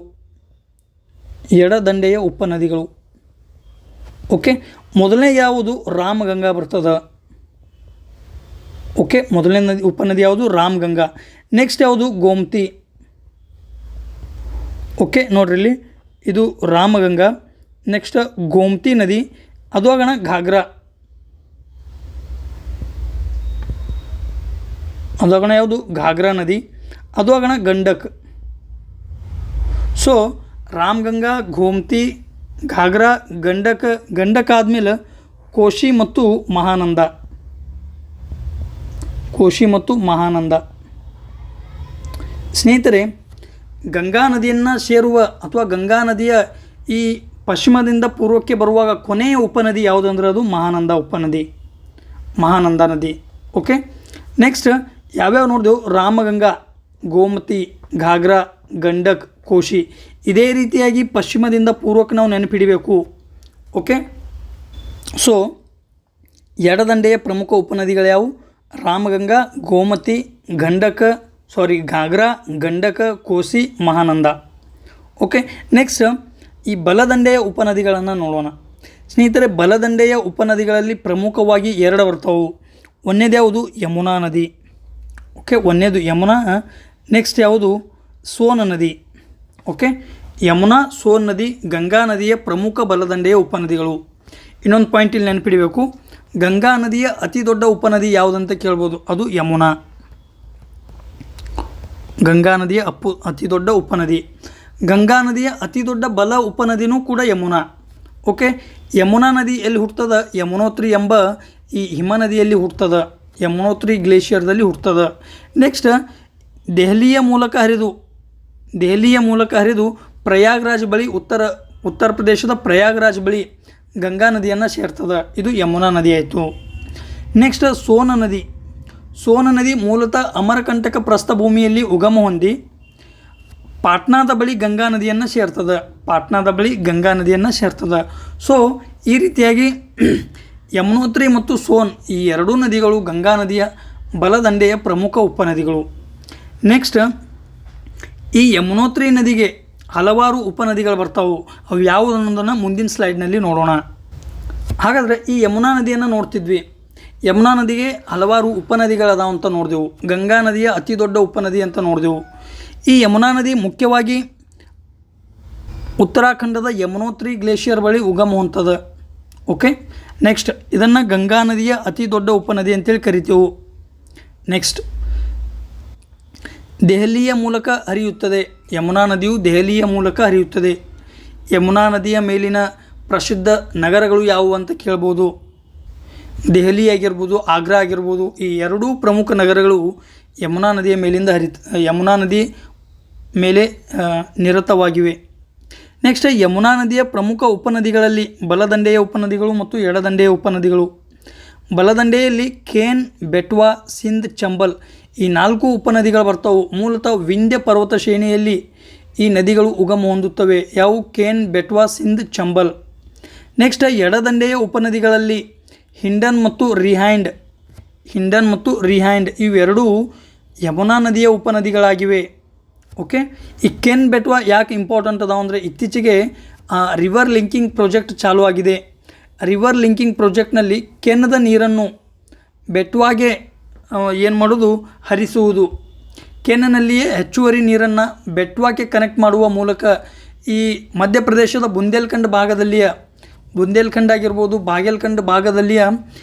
ಓಕೆ, ಮೊದಲನೇ ಯಾವುದು? ರಾಮಗಂಗಾ ಬರ್ತದೆ. ಓಕೆ, ಮೊದಲನೇ ಉಪನದಿ ಯಾವುದು? ರಾಮಗಂಗಾ. ನೆಕ್ಸ್ಟ್ ಯಾವುದು? ಗೋಮತಿ. ಓಕೆ, ನೋಡ್ರಿ ಇಲ್ಲಿ ಇದು ರಾಮಗಂಗಾ. ನೆಕ್ಸ್ಟ್ ಗೋಮತಿ ನದಿ, ಅದು ಆಗೋಣ ಘಾಗ್ರಾ, ಅದು ಆಗೋಣ ಯಾವುದು? ಘಾಗ್ರಾ ನದಿ, ಅದು ಆಗೋಣ ಗಂಡಕ್. ಸೊ ರಾಮಗಂಗಾ, ಗೋಮತಿ, ಘಾಗ್ರಾ, ಗಂಡಕ್ ಆದಮೇಲೆ ಕೋಶಿ ಮತ್ತು ಮಹಾನಂದ. ಸ್ನೇಹಿತರೆ, ಗಂಗಾ ನದಿಯನ್ನು ಸೇರುವ ಅಥವಾ ಗಂಗಾ ನದಿಯ ಈ ಪಶ್ಚಿಮದಿಂದ ಪೂರ್ವಕ್ಕೆ ಬರುವಾಗ ಕೊನೆಯ ಉಪನದಿ ಯಾವುದು ಅಂದರೆ ಅದು ಮಹಾನಂದ ನದಿ. ಓಕೆ, ನೆಕ್ಸ್ಟ್ ಯಾವ್ಯಾವ ನೋಡಿದೆವು? ರಾಮಗಂಗಾ, ಗೋಮತಿ, ಘಾಗ್ರಾ, ಗಂಡಕ್, ಕೋಶಿ. ಇದೇ ರೀತಿಯಾಗಿ ಪಶ್ಚಿಮದಿಂದ ಪೂರ್ವಕ್ಕೆ ನಾವು ನೆನಪಿಡಬೇಕು. ಓಕೆ, ಸೊ ಎಡದಂಡೆಯ ಪ್ರಮುಖ ಉಪನದಿಗಳು ರಾಮಗಂಗಾ, ಗೋಮತಿ, ಘಾಗ್ರಾ, ಗಂಡಕ, ಕೋಸಿ, ಮಹಾನಂದ. ಓಕೆ, ನೆಕ್ಸ್ಟ್ ಈ ಬಲದಂಡೆಯ ಉಪನದಿಗಳನ್ನು ನೋಡೋಣ. ಸ್ನೇಹಿತರೆ, ಬಲದಂಡೆಯ ಉಪನದಿಗಳಲ್ಲಿ ಪ್ರಮುಖವಾಗಿ 2 ಬರ್ತವೆ. ಒಂದನೇದು ಯಾವುದು? ಯಮುನಾ ನದಿ. ಓಕೆ, ಒಂದನೇದು ಯಮುನಾ. ನೆಕ್ಸ್ಟ್ ಯಾವುದು? ಸೋನ್ ನದಿ. ಓಕೆ, ಯಮುನಾ, ಸೋನ್ ನದಿ ಗಂಗಾ ನದಿಯ ಪ್ರಮುಖ ಬಲದಂಡೆಯ ಉಪನದಿಗಳು. ಇನ್ನೊಂದು ಪಾಯಿಂಟ್ ಇಲ್ಲಿ ನೆನಪಿಡಬೇಕು, ಗಂಗಾ ನದಿಯ ಅತಿ ದೊಡ್ಡ ಉಪನದಿ ಯಾವುದಂತ ಕೇಳ್ಬೋದು, ಅದು ಯಮುನಾ. ಗಂಗಾ ನದಿಯ ಅತಿ ದೊಡ್ಡ ಉಪನದಿ. ಗಂಗಾ ನದಿಯ ಅತಿ ದೊಡ್ಡ ಬಲ ಉಪನದಿನೂ ಕೂಡ ಯಮುನಾ. ಓಕೆ, ಯಮುನಾ ನದಿ ಎಲ್ಲಿ ಹುಟ್ತದ? ಯಮುನೋತ್ರಿ ಎಂಬ ಈ ಹಿಮನದಿಯಲ್ಲಿ ಹುಟ್ತದ, ಯಮುನೋತ್ರಿ ಗ್ಲೇಷಿಯರ್ದಲ್ಲಿ ಹುಟ್ತದ. ನೆಕ್ಸ್ಟ್ ದೆಹಲಿಯ ಮೂಲಕ ಹರಿದು ಪ್ರಯಾಗ್ರಾಜ್ ಬಳಿ ಉತ್ತರ ಪ್ರದೇಶದ ಪ್ರಯಾಗ್ರಾಜ್ ಬಳಿ ಗಂಗಾ ನದಿಯನ್ನು ಸೇರ್ತದೆ. ಇದು ಯಮುನಾ ನದಿ ಆಯಿತು. ನೆಕ್ಸ್ಟ್ ಸೋನ ನದಿ ಮೂಲತಃ ಅಮರಕಂಟಕ ಪ್ರಸ್ಥಭೂಮಿಯಲ್ಲಿ ಉಗಮ ಹೊಂದಿ ಪಾಟ್ನಾದ ಬಳಿ ಗಂಗಾ ನದಿಯನ್ನು ಸೇರ್ತದೆ. ಸೊ ಈ ರೀತಿಯಾಗಿ ಯಮುನೋತ್ರಿ ಮತ್ತು ಸೋನ್ ಈ ಎರಡೂ ನದಿಗಳು ಗಂಗಾ ನದಿಯ ಬಲದಂಡೆಯ ಪ್ರಮುಖ ಉಪನದಿಗಳು. ನೆಕ್ಸ್ಟ್ ಈ ಯಮುನೋತ್ರಿ ನದಿಗೆ ಹಲವಾರು ಉಪನದಿಗಳು ಬರ್ತಾವೆ. ಅವು ಯಾವುದು ಅನ್ನೋದನ್ನು ಮುಂದಿನ ಸ್ಲೈಡ್ನಲ್ಲಿ ನೋಡೋಣ. ಹಾಗಾದರೆ ಈ ಯಮುನಾ ನದಿಯನ್ನು ನೋಡ್ತಿದ್ವಿ. ಯಮುನಾ ನದಿಗೆ ಹಲವಾರು ಉಪನದಿಗಳದಾವ ಅಂತ ನೋಡಿದೆವು. ಗಂಗಾ ನದಿಯ ಅತಿ ದೊಡ್ಡ ಉಪನದಿ ಅಂತ ನೋಡಿದೆವು. ಈ ಯಮುನಾ ನದಿ ಮುಖ್ಯವಾಗಿ ಉತ್ತರಾಖಂಡದ ಯಮುನೋತ್ರಿ ಗ್ಲೇಷಿಯರ್ ಬಳಿ ಉಗಮ ಹೊಂತದ. ಓಕೆ, ನೆಕ್ಸ್ಟ್ ಇದನ್ನು ಗಂಗಾ ನದಿಯ ಅತಿ ದೊಡ್ಡ ಉಪನದಿ ಅಂತೇಳಿ ಕರಿತೇವೆ. ನೆಕ್ಸ್ಟ್ ದೆಹಲಿಯ ಮೂಲಕ ಹರಿಯುತ್ತದೆ. ಯಮುನಾ ನದಿಯು ದೆಹಲಿಯ ಮೂಲಕ ಹರಿಯುತ್ತದೆ. ಯಮುನಾ ನದಿಯ ಮೇಲಿನ ಪ್ರಸಿದ್ಧ ನಗರಗಳು ಯಾವುವು ಅಂತ ಕೇಳ್ಬೋದು. ದೆಹಲಿ ಆಗಿರ್ಬೋದು, ಆಗ್ರಾ ಆಗಿರ್ಬೋದು, ಈ ಎರಡೂ ಪ್ರಮುಖ ನಗರಗಳು ಯಮುನಾ ನದಿಯ ಯಮುನಾ ನದಿ ಮೇಲೆ ನಿರತವಾಗಿವೆ. ನೆಕ್ಸ್ಟ್ ಯಮುನಾ ನದಿಯ ಪ್ರಮುಖ ಉಪನದಿಗಳಲ್ಲಿ ಬಲದಂಡೆಯ ಉಪನದಿಗಳು ಮತ್ತು ಎಡದಂಡೆಯ ಉಪನದಿಗಳು. ಬಲದಂಡೆಯಲ್ಲಿ ಕೇನ್, ಬೆಟ್ವಾ, ಸಿಂಧ್, ಚಂಬಲ್ ಈ 4 ಉಪನದಿಗಳು ಬರ್ತಾವೆ. ಮೂಲತಃ ವಿಂಧ್ಯ ಪರ್ವತ ಶ್ರೇಣಿಯಲ್ಲಿ ಈ ನದಿಗಳು ಉಗಮ ಹೊಂದುತ್ತವೆ. ಯಾವುವು? ಕೇನ್, ಬೆಟ್ವಾ, ಸಿಂಧ್, ಚಂಬಲ್. ನೆಕ್ಸ್ಟ್ ಎಡದಂಡೆಯ ಉಪನದಿಗಳಲ್ಲಿ ಹಿಂಡನ್ ಮತ್ತು ರಿಹ್ಯಾಂಡ್ ಇವೆರಡೂ ಯಮುನಾ ನದಿಯ ಉಪನದಿಗಳಾಗಿವೆ. ಓಕೆ, ಈ ಕೆನ್ ಬೆಟ್ವಾ ಯಾಕೆ ಇಂಪಾರ್ಟೆಂಟ್ ಅದಾವ ಅಂದರೆ ಇತ್ತೀಚೆಗೆ ರಿವರ್ ಲಿಂಕಿಂಗ್ ಪ್ರಾಜೆಕ್ಟ್ ಚಾಲೂ ಆಗಿದೆ. ರಿವರ್ ಲಿಂಕಿಂಗ್ ಪ್ರಾಜೆಕ್ಟ್ನಲ್ಲಿ ಕೆನ್ನದ ನೀರನ್ನು ಬೆಟ್ವಾಗೆ ಏನು ಮಾಡೋದು? ಹರಿಸುವುದು. ಕೆನ್ನಿನಲ್ಲಿಯೇ ಹೆಚ್ಚುವರಿ ನೀರನ್ನು ಬೆಟ್ವಾಕ್ಕೆ ಕನೆಕ್ಟ್ ಮಾಡುವ ಮೂಲಕ ಈ ಮಧ್ಯಪ್ರದೇಶದ ಬುಂದೇಲ್ಖಂಡ್ ಆಗಿರ್ಬೋದು, ಬಾಗೇಲ್ಖಂಡ್ ಭಾಗದಲ್ಲಿಯ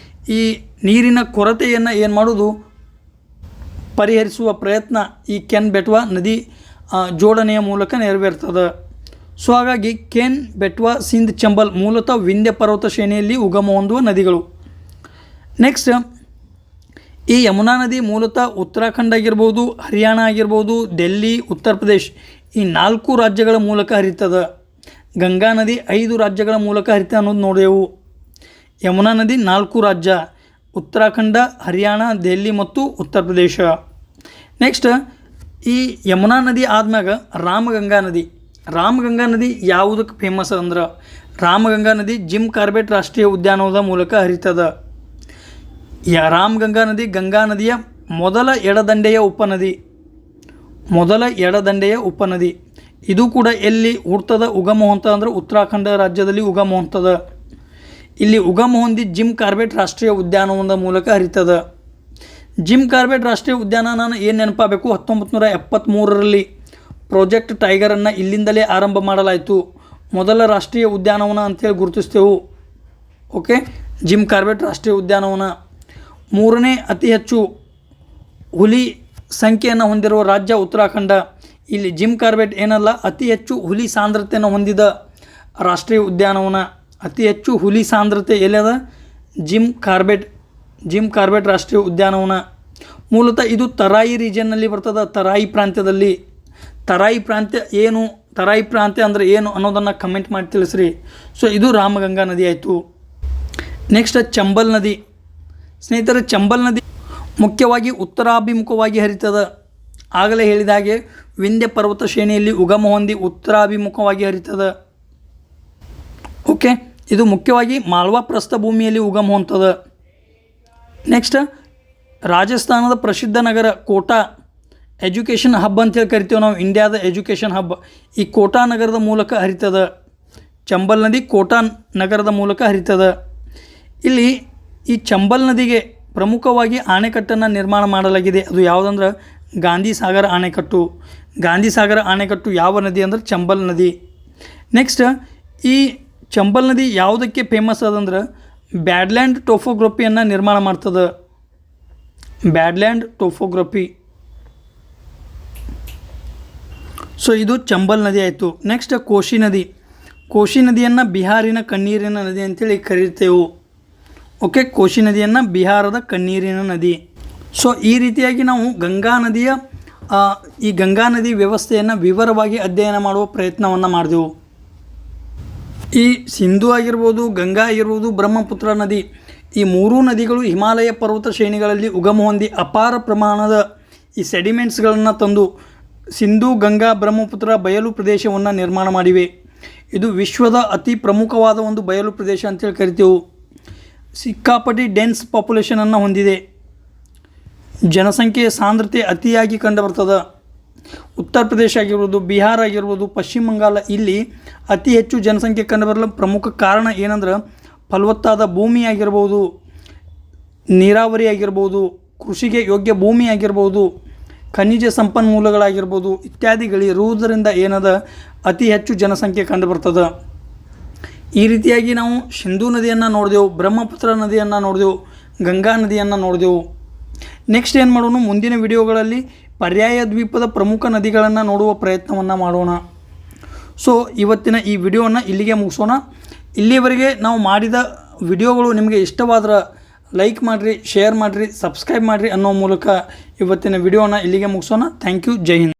ಈ ನೀರಿನ ಕೊರತೆಯನ್ನು ಏನು ಮಾಡೋದು? ಪರಿಹರಿಸುವ ಪ್ರಯತ್ನ ಈ ಕೆನ್ ಬೆಟ್ವಾ ನದಿ ಜೋಡಣೆಯ ಮೂಲಕ ನೆರವೇರ್ತದೆ. ಸೊ ಹಾಗಾಗಿ ಕೆನ್, ಬೆಟ್ವಾ, ಸಿಂಧ್, ಚಂಬಲ್ ಮೂಲತಃ ವಿಂಧ್ಯ ಪರ್ವತ ಶ್ರೇಣಿಯಲ್ಲಿ ಉಗಮ ಹೊಂದುವ ನದಿಗಳು. ನೆಕ್ಸ್ಟ್ ಈ ಯಮುನಾ ನದಿ ಮೂಲತಃ ಉತ್ತರಾಖಂಡ್ ಆಗಿರ್ಬೋದು, ಹರಿಯಾಣ ಆಗಿರ್ಬೋದು, ಡೆಲ್ಲಿ, ಉತ್ತರ ಪ್ರದೇಶ್ ಈ 4 ರಾಜ್ಯಗಳ ಮೂಲಕ ಹರಿತದೆ. ಗಂಗಾ ನದಿ 5 ರಾಜ್ಯಗಳ ಮೂಲಕ ಹರಿತ ಅನ್ನೋದು ನೋಡೆವು. ಯಮುನಾ ನದಿ 4 ರಾಜ್ಯ: ಉತ್ತರಾಖಂಡ, ಹರಿಯಾಣ, ದೆಹಲಿ ಮತ್ತು ಉತ್ತರ ಪ್ರದೇಶ. ನೆಕ್ಸ್ಟ್ ಈ ಯಮುನಾ ನದಿ ಆದ್ಮ್ಯಾಗ ರಾಮಗಂಗಾ ನದಿ ಯಾವುದಕ್ಕೆ ಫೇಮಸ್ ಅಂದ್ರೆ ರಾಮಗಂಗಾ ನದಿ ಜಿಮ್ ಕಾರ್ಬೆಟ್ ರಾಷ್ಟ್ರೀಯ ಉದ್ಯಾನವನದ ಮೂಲಕ ಹರಿತದ. ರಾಮಗಂಗಾ ನದಿ ಗಂಗಾ ನದಿಯ ಮೊದಲ ಎಡದಂಡೆಯ ಉಪನದಿ. ಇದು ಕೂಡ ಎಲ್ಲಿ ಹುಡ್ತದ? ಉಗಮ ಹೊಂತದ ಅಂದ್ರೆ ಉತ್ತರಾಖಂಡ ರಾಜ್ಯದಲ್ಲಿ ಉಗಮ ಹೊಂತದ. ಇಲ್ಲಿ ಉಗಮ ಹೊಂದಿ ಜಿಮ್ ಕಾರ್ಬೆಟ್ ರಾಷ್ಟ್ರೀಯ ಉದ್ಯಾನವನದ ಮೂಲಕ ಹರಿತದ. ಜಿಮ್ ಕಾರ್ಬೆಟ್ ರಾಷ್ಟ್ರೀಯ ಉದ್ಯಾನವನ ಏನು ನೆನಪಾಗಬೇಕು? 1973ರಲ್ಲಿ ಪ್ರಾಜೆಕ್ಟ್ ಟೈಗರನ್ನು ಇಲ್ಲಿಂದಲೇ ಆರಂಭ ಮಾಡಲಾಯಿತು. ಮೊದಲ ರಾಷ್ಟ್ರೀಯ ಉದ್ಯಾನವನ ಅಂತೇಳಿ ಗುರುತಿಸ್ತೇವೆ. ಓಕೆ, ಜಿಮ್ ಕಾರ್ಬೆಟ್ ರಾಷ್ಟ್ರೀಯ ಉದ್ಯಾನವನ. 3ನೇ ಅತಿ ಹೆಚ್ಚು ಹುಲಿ ಸಂಖ್ಯೆಯನ್ನು ಹೊಂದಿರುವ ರಾಜ್ಯ ಉತ್ತರಾಖಂಡ. ಇಲ್ಲಿ ಜಿಮ್ ಕಾರ್ಬೆಟ್ ಏನಲ್ಲ, ಅತಿ ಹೆಚ್ಚು ಹುಲಿ ಸಾಂದ್ರತೆಯನ್ನು ಹೊಂದಿದ ರಾಷ್ಟ್ರೀಯ ಉದ್ಯಾನವನ. ಅತಿ ಹೆಚ್ಚು ಹುಲಿ ಸಾಂದ್ರತೆ ಎಲ್ಲದ? ಜಿಮ್ ಕಾರ್ಬೆಟ್ ರಾಷ್ಟ್ರೀಯ ಉದ್ಯಾನವನ. ಮೂಲತಃ ಇದು ತರಾಯಿ ರೀಜನ್ನಲ್ಲಿ ಬರ್ತದೆ. ತರಾಯಿ ಪ್ರಾಂತ್ಯದಲ್ಲಿ. ತರಾಯಿ ಪ್ರಾಂತ್ಯ ಏನು, ತರಾಯಿ ಪ್ರಾಂತ್ಯ ಅಂದರೆ ಏನು ಅನ್ನೋದನ್ನು ಕಮೆಂಟ್ ಮಾಡಿ ತಿಳಿಸ್ರಿ. ಸೊ ಇದು ರಾಮಗಂಗಾ ನದಿ ಆಯಿತು. ನೆಕ್ಸ್ಟ್ ಚಂಬಲ್ ನದಿ. ಸ್ನೇಹಿತರೆ, ಚಂಬಲ್ ನದಿ ಮುಖ್ಯವಾಗಿ ಉತ್ತರಾಭಿಮುಖವಾಗಿ ಹರಿತದೆ. ಆಗಲೇ ಹೇಳಿದ ಹಾಗೆ ವಿಂಧ್ಯ ಪರ್ವತ ಶ್ರೇಣಿಯಲ್ಲಿ ಉಗಮ ಹೊಂದಿ ಉತ್ತರಾಭಿಮುಖವಾಗಿ ಹರಿತದೆ. ಓಕೆ, ಇದು ಮುಖ್ಯವಾಗಿ ಮಾಳ್ವಾ ಪ್ರಸ್ಥಭೂಮಿಯಲ್ಲಿ ಉಗಮ ಹೊಂತದೆ. ನೆಕ್ಸ್ಟ್ ರಾಜಸ್ಥಾನದ ಪ್ರಸಿದ್ಧ ನಗರ ಕೋಟಾ, ಎಜುಕೇಷನ್ ಹಬ್ ಅಂತೇಳಿ ಕರಿತೀವಿ ನಾವು, ಇಂಡಿಯಾದ ಎಜುಕೇಷನ್ ಹಬ್. ಈ ಕೋಟಾ ನಗರದ ಮೂಲಕ ಹರಿತದೆ. ಚಂಬಲ್ ನದಿ ಕೋಟಾ ನಗರದ ಮೂಲಕ ಹರಿತದೆ. ಇಲ್ಲಿ ಈ ಚಂಬಲ್ ನದಿಗೆ ಪ್ರಮುಖವಾಗಿ ಅಣೆಕಟ್ಟನ್ನು ನಿರ್ಮಾಣ ಮಾಡಲಾಗಿದೆ. ಅದು ಯಾವುದಂದ್ರೆ ಗಾಂಧಿ ಸಾಗರ ಅಣೆಕಟ್ಟು. ಗಾಂಧಿ ಸಾಗರ ಅಣೆಕಟ್ಟು ಯಾವ ನದಿ ಅಂದರೆ ಚಂಬಲ್ ನದಿ. ನೆಕ್ಸ್ಟ್ ಈ ಚಂಬಲ್ ನದಿ ಯಾವುದಕ್ಕೆ ಫೇಮಸ್ ಅದಂದ್ರೆ ಬ್ಯಾಡ್ಲ್ಯಾಂಡ್ ಟೋಫೋಗ್ರಫಿಯನ್ನು ನಿರ್ಮಾಣ ಮಾಡ್ತದೆ. ಬ್ಯಾಡ್ಲ್ಯಾಂಡ್ ಟೋಫೋಗ್ರಫಿ. ಸೊ ಇದು ಚಂಬಲ್ ನದಿ ಆಯಿತು. ನೆಕ್ಸ್ಟ್ ಕೋಶಿ ನದಿ. ಕೋಶಿ ನದಿಯನ್ನು ಬಿಹಾರಿನ ಕಣ್ಣೀರಿನ ನದಿ ಅಂತೇಳಿ ಕರೀತೇವೆ. ಓಕೆ, ಕೋಶಿ ನದಿಯನ್ನು ಬಿಹಾರದ ಕಣ್ಣೀರಿನ ನದಿ. ಸೊ ಈ ರೀತಿಯಾಗಿ ನಾವು ಈ ಗಂಗಾ ನದಿ ವ್ಯವಸ್ಥೆಯನ್ನು ವಿವರವಾಗಿ ಅಧ್ಯಯನ ಮಾಡುವ ಪ್ರಯತ್ನವನ್ನು ಮಾಡಿದೆವು. ಈ ಸಿಂಧು ಆಗಿರ್ಬೋದು, ಗಂಗಾ ಆಗಿರ್ಬೋದು, ಬ್ರಹ್ಮಪುತ್ರ ನದಿ, ಈ ಮೂರೂ ನದಿಗಳು ಹಿಮಾಲಯ ಪರ್ವತ ಶ್ರೇಣಿಗಳಲ್ಲಿ ಉಗಮ ಹೊಂದಿ ಅಪಾರ ಪ್ರಮಾಣದ ಈ ಸೆಡಿಮೆಂಟ್ಸ್ಗಳನ್ನು ತಂದು ಸಿಂಧು, ಗಂಗಾ, ಬ್ರಹ್ಮಪುತ್ರ ಬಯಲು ಪ್ರದೇಶವನ್ನು ನಿರ್ಮಾಣ ಮಾಡಿವೆ. ಇದು ವಿಶ್ವದ ಅತಿ ಪ್ರಮುಖವಾದ ಒಂದು ಬಯಲು ಪ್ರದೇಶ ಅಂತೇಳಿ ಕರಿತೇವೆ. ಸಿಕ್ಕಾಪಟ್ಟಿ ಡೆನ್ಸ್ ಪಾಪ್ಯುಲೇಷನನ್ನು ಹೊಂದಿದೆ. ಜನಸಂಖ್ಯೆಯ ಸಾಂದ್ರತೆ ಅತಿಯಾಗಿ ಕಂಡುಬರ್ತದೆ. ಉತ್ತರ ಪ್ರದೇಶ ಆಗಿರ್ಬೋದು, ಬಿಹಾರ ಆಗಿರ್ಬೋದು, ಪಶ್ಚಿಮ ಬಂಗಾಳ, ಇಲ್ಲಿ ಅತಿ ಹೆಚ್ಚು ಜನಸಂಖ್ಯೆ ಕಂಡುಬರಲು ಪ್ರಮುಖ ಕಾರಣ ಏನಂದ್ರೆ ಫಲವತ್ತಾದ ಭೂಮಿ ಆಗಿರ್ಬೋದು, ನೀರಾವರಿ ಆಗಿರ್ಬೋದು, ಕೃಷಿಗೆ ಯೋಗ್ಯ ಭೂಮಿ ಆಗಿರ್ಬೋದು, ಖನಿಜ ಸಂಪನ್ಮೂಲಗಳಾಗಿರ್ಬೋದು ಇತ್ಯಾದಿಗಳಿರುವುದರಿಂದ ಏನದ ಅತಿ ಹೆಚ್ಚು ಜನಸಂಖ್ಯೆ ಕಂಡುಬರ್ತದೆ. ಈ ರೀತಿಯಾಗಿ ನಾವು ಸಿಂಧೂ ನದಿಯನ್ನು ನೋಡಿದೆವು, ಬ್ರಹ್ಮಪುತ್ರ ನದಿಯನ್ನು ನೋಡಿದೆವು, ಗಂಗಾ ನದಿಯನ್ನು ನೋಡಿದೆವು. ನೆಕ್ಸ್ಟ್ ಏನು ಮಾಡೋಣ, ಮುಂದಿನ ವಿಡಿಯೋಗಳಲ್ಲಿ ಪರ್ಯಾಯ ದ್ವೀಪದ ಪ್ರಮುಖ ನದಿಗಳನ್ನು ನೋಡುವ ಪ್ರಯತ್ನವನ್ನು ಮಾಡೋಣ. ಸೊ ಇವತ್ತಿನ ಈ ವಿಡಿಯೋವನ್ನು ಇಲ್ಲಿಗೆ ಮುಗಿಸೋಣ. ಇಲ್ಲಿವರೆಗೆ ನಾವು ಮಾಡಿದ ವಿಡಿಯೋಗಳು ನಿಮಗೆ ಇಷ್ಟವಾದ್ರೆ ಲೈಕ್ ಮಾಡಿರಿ, ಶೇರ್ ಮಾಡಿರಿ, ಸಬ್ಸ್ಕ್ರೈಬ್ ಮಾಡಿರಿ ಅನ್ನೋ ಮೂಲಕ ಇವತ್ತಿನ ವಿಡಿಯೋನ ಇಲ್ಲಿಗೆ ಮುಗಿಸೋಣ. Thank you. ಜೈ ಹಿಂದ್.